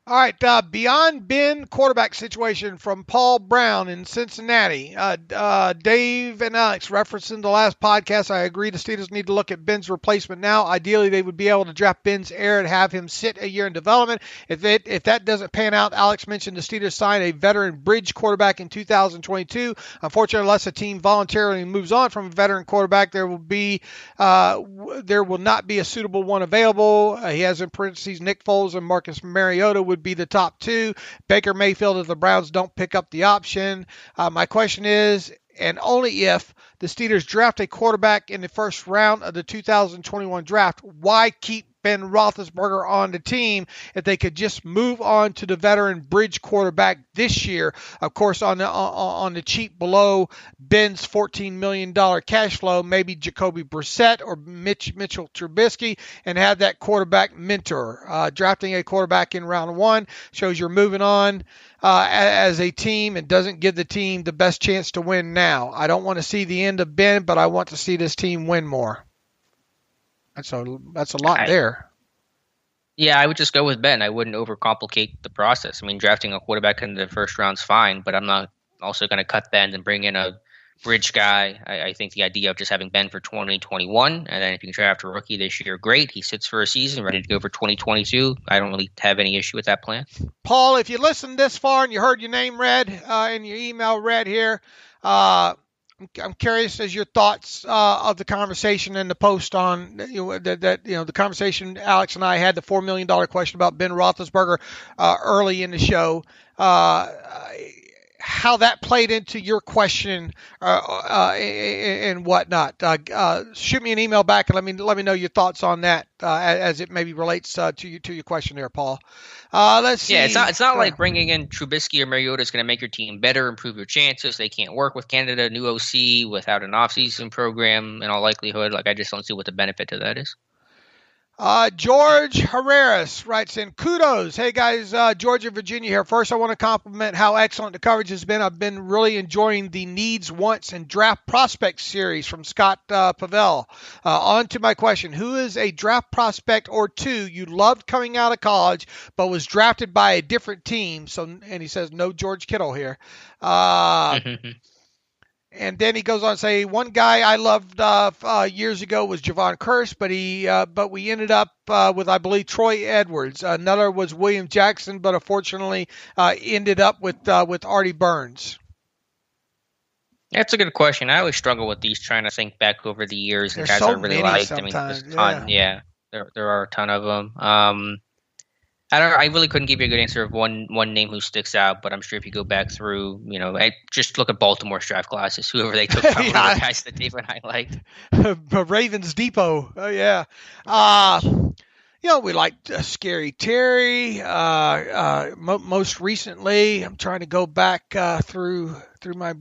All right, beyond Ben quarterback situation from Paul Brown in Cincinnati. Dave and Alex referencing the last podcast, I agree the Steelers need to look at Ben's replacement now. Ideally, they would be able to draft Ben's heir and have him sit a year in development. If that doesn't pan out, Alex mentioned the Steelers signed a veteran bridge quarterback in 2022. Unfortunately, unless a team voluntarily moves on from a veteran quarterback, there will not be a suitable one available. He has in parentheses Nick Foles and Marcus Mariota would be the top two. Baker Mayfield if the Browns don't pick up the option. My question is, and only if the Steelers draft a quarterback in the first round of the 2021 draft, why keep Ben Roethlisberger on the team if they could just move on to the veteran bridge quarterback this year? Of course, on the cheap below Ben's $14 million cash flow, maybe Jacoby Brissett or Mitchell Trubisky, and have that quarterback mentor. Drafting a quarterback in round one shows you're moving on as a team and doesn't give the team the best chance to win now. I don't want to see the end of Ben, but I want to see this team win more. That's a lot there. Yeah, I would just go with Ben. I wouldn't overcomplicate the process. I mean, drafting a quarterback in the first round's fine, but I'm not also going to cut Ben and bring in a bridge guy. I think the idea of just having Ben for 2021, and then if you can draft a rookie this year, great. He sits for a season, ready to go for 2022. I don't really have any issue with that plan. Paul, if you listened this far and you heard your name read and your email read here, I'm curious as your thoughts of the conversation and the post on the conversation Alex and I had, the $4 million question about Ben Roethlisberger early in the show. How that played into your question and whatnot. Shoot me an email back and let me know your thoughts on that as it maybe relates to your question there, Paul. Let's see. Yeah, it's not like bringing in Trubisky or Mariota is going to make your team better, improve your chances. They can't work with Canada, new OC, without an offseason program in all likelihood. Like, I just don't see what the benefit to that is. George Herreras writes in, kudos. Hey guys, Georgia, Virginia here. First, I want to compliment how excellent the coverage has been. I've been really enjoying the Needs, Wants, and Draft Prospects series from Scott Pavel. On to my question. Who is a draft prospect or two you loved coming out of college, but was drafted by a different team? And he says, no George Kittle here. And then he goes on to say, one guy I loved years ago was Javon Curse, but we ended up with, I believe, Troy Edwards. Another was William Jackson, but unfortunately ended up with Artie Burns. That's a good question. I always struggle with these, trying to think back over the years and There's guys so I really many liked. sometimes. I mean, there's a ton. Yeah, there are a ton of them. I really couldn't give you a good answer of one name who sticks out, but I'm sure if you go back through, just look at Baltimore's draft classes, whoever they took from, one of the guys that Dave and I liked. Ravens Depot. Oh yeah. We liked Scary Terry. Most recently, I'm trying to go back through my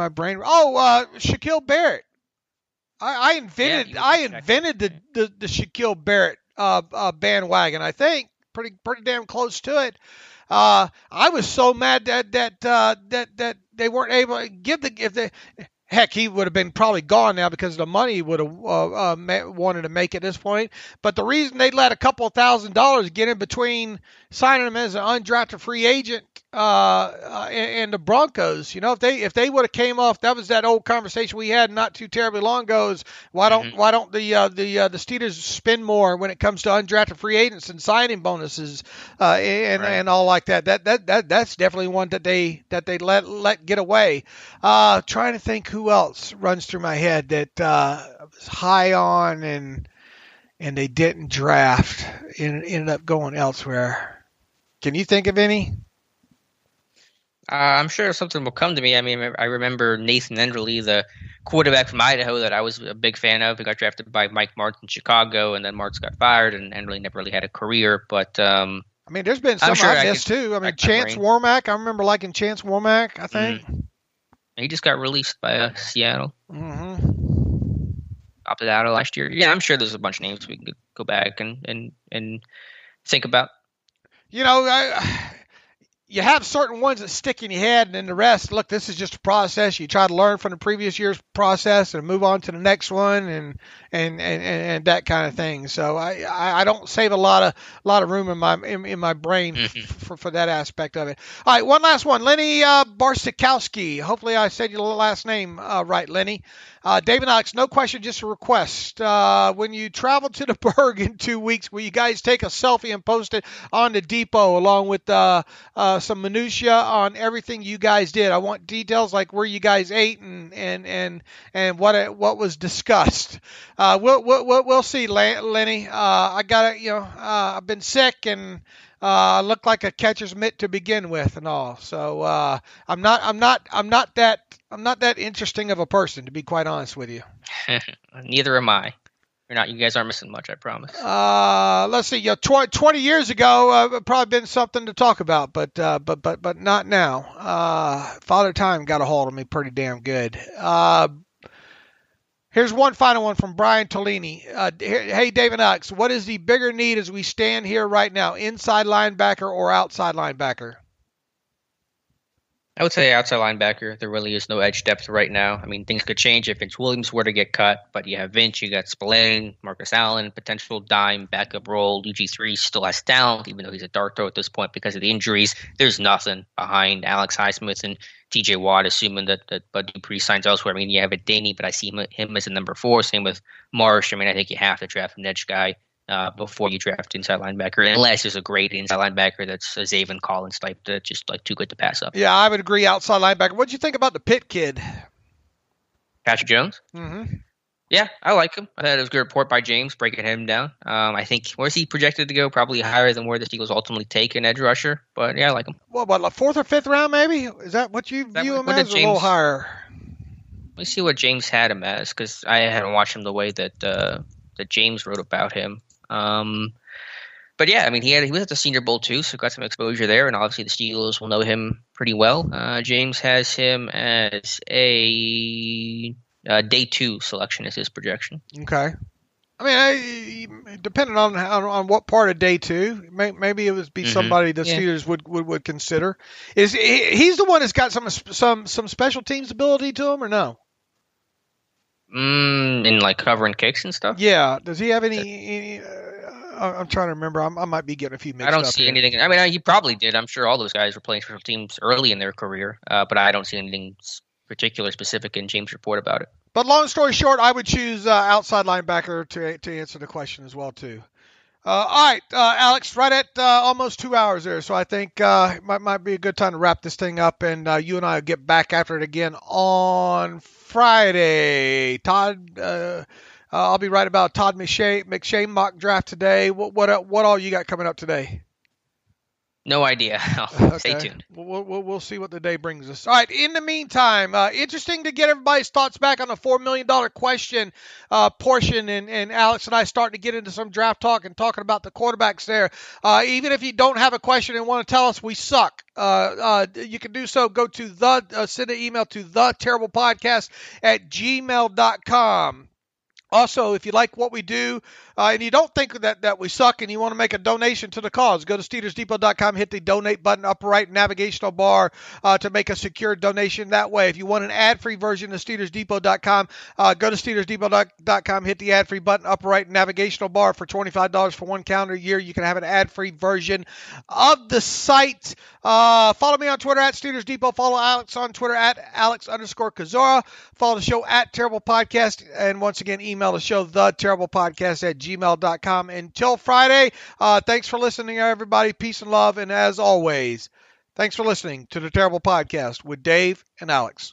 brain. Oh, Shaquille Barrett. I invented the Shaquille Barrett bandwagon. I think pretty damn close to it. I was so mad that they weren't able to give heck, he would have been probably gone now because of the money he would have wanted to make at this point. But the reason they let a couple of $1,000 get in between signing him as an undrafted free agent and the Broncos, if they would have came off, that was that old conversation we had not too terribly long ago. Is why don't the Steelers spend more when it comes to undrafted free agents and signing bonuses and all like that? That's definitely one that they let get away. Trying to think who else runs through my head that was high on and they didn't draft and ended up going elsewhere. Can you think of any? I'm sure something will come to me. I mean, I remember Nathan Enderle, the quarterback from Idaho that I was a big fan of. He got drafted by Mike Martz in Chicago, and then Martz got fired, and Enderle never really had a career. But there's been some I missed too. Chance Warmack. I remember liking Chance Warmack, I think. He just got released by Seattle. Mm-hmm. Opted out of last year. Yeah, I'm sure there's a bunch of names we can go back and think about. You have certain ones that stick in your head, and then the rest, look, this is just a process. You try to learn from the previous year's process and move on to the next one and that kind of thing. So I don't save a lot of room in my brain for that aspect of it. All right, one last one. Lenny Barsikowski. Hopefully I said your last name right, Lenny. David Alex, no question, just a request. When you travel to the Berg in 2 weeks, will you guys take a selfie and post it on the Depot along with some minutia on everything you guys did? I want details like where you guys ate and what was discussed. We'll see, Lenny. I got it. I've been sick and look like a catcher's mitt to begin with and all. So I'm not that interesting of a person, to be quite honest with you. Neither am I. You guys aren't missing much, I promise. Let's see. 20 years ago, probably been something to talk about, but not now. Father Time got a hold of me pretty damn good. Here's one final one from Brian Tolini. Hey, David Alex, what is the bigger need as we stand here right now, inside linebacker or outside linebacker? I would say outside linebacker. There really is no edge depth right now. I mean, things could change if Vince Williams were to get cut, but you have Vince, you got Spillane, Marcus Allen, potential dime backup role. UG3 still has talent, even though he's a dart throw at this point because of the injuries. There's nothing behind Alex Highsmith and TJ Watt, assuming that Bud Dupree signs elsewhere. I mean, you have a Daney, but I see him as a number 4. Same with Marsh. I mean, I think you have to draft an edge guy before you draft inside linebacker, unless there's a great inside linebacker that's a Zaven Collins type that's just like too good to pass up. Yeah, I would agree. Outside linebacker. What did you think about the Pitt kid? Patrick Jones? Mm-hmm. Yeah, I like him. I thought it was a good report by James breaking him down. I think where's he projected to go? Probably higher than where the Eagles ultimately take an edge rusher. But yeah, I like him. What, like 4th or 5th round maybe? Is that what you view him as? Or a little higher? Let me see what James had him as, because I hadn't watched him the way that James wrote about him. But yeah, I mean, he was at the Senior Bowl too, so got some exposure there, and obviously the Steelers will know him pretty well. James has him as a day 2 selection as his projection. Okay. I mean, depending on what part of day 2, maybe it would be somebody the Steelers would consider. He's the one that's got some special teams ability to him, or no? In like covering kicks and stuff? Yeah. Does he have any I'm trying to remember. I might be getting a few mixed up. I don't see anything. I mean, he probably did. I'm sure all those guys were playing special teams early in their career, but I don't see anything particular specific in James' report about it. But long story short, I would choose outside linebacker to answer the question as well, too. All right, Alex, right at almost 2 hours there, so I think might be a good time to wrap this thing up, and you and I will get back after it again on Friday. Todd, I'll be right about Todd McShay mock draft today. What all you got coming up today? No idea. Okay. Stay tuned. We'll see what the day brings us. All right. In the meantime, interesting to get everybody's thoughts back on the $4 million question portion, and Alex and I starting to get into some draft talk and talking about the quarterbacks there. Even if you don't have a question and want to tell us we suck, you can do so. Go to send an email to theterriblepodcast@gmail.com. Also, if you like what we do and you don't think that we suck and you want to make a donation to the cause, go to SteelersDepot.com, hit the donate button, upper right navigational bar to make a secure donation that way. If you want an ad-free version of SteelersDepot.com, go to SteelersDepot.com, hit the ad-free button, upper right navigational bar. For $25 for one calendar year, you can have an ad-free version of the site. Follow me on Twitter at Steelers Depot. Follow Alex on Twitter at Alex_Kozora. Follow the show at Terrible Podcast. And once again, email the show, theterriblepodcast@gmail.com. Until Friday, thanks for listening, everybody. Peace and love. And as always, thanks for listening to the Terrible Podcast with Dave and Alex.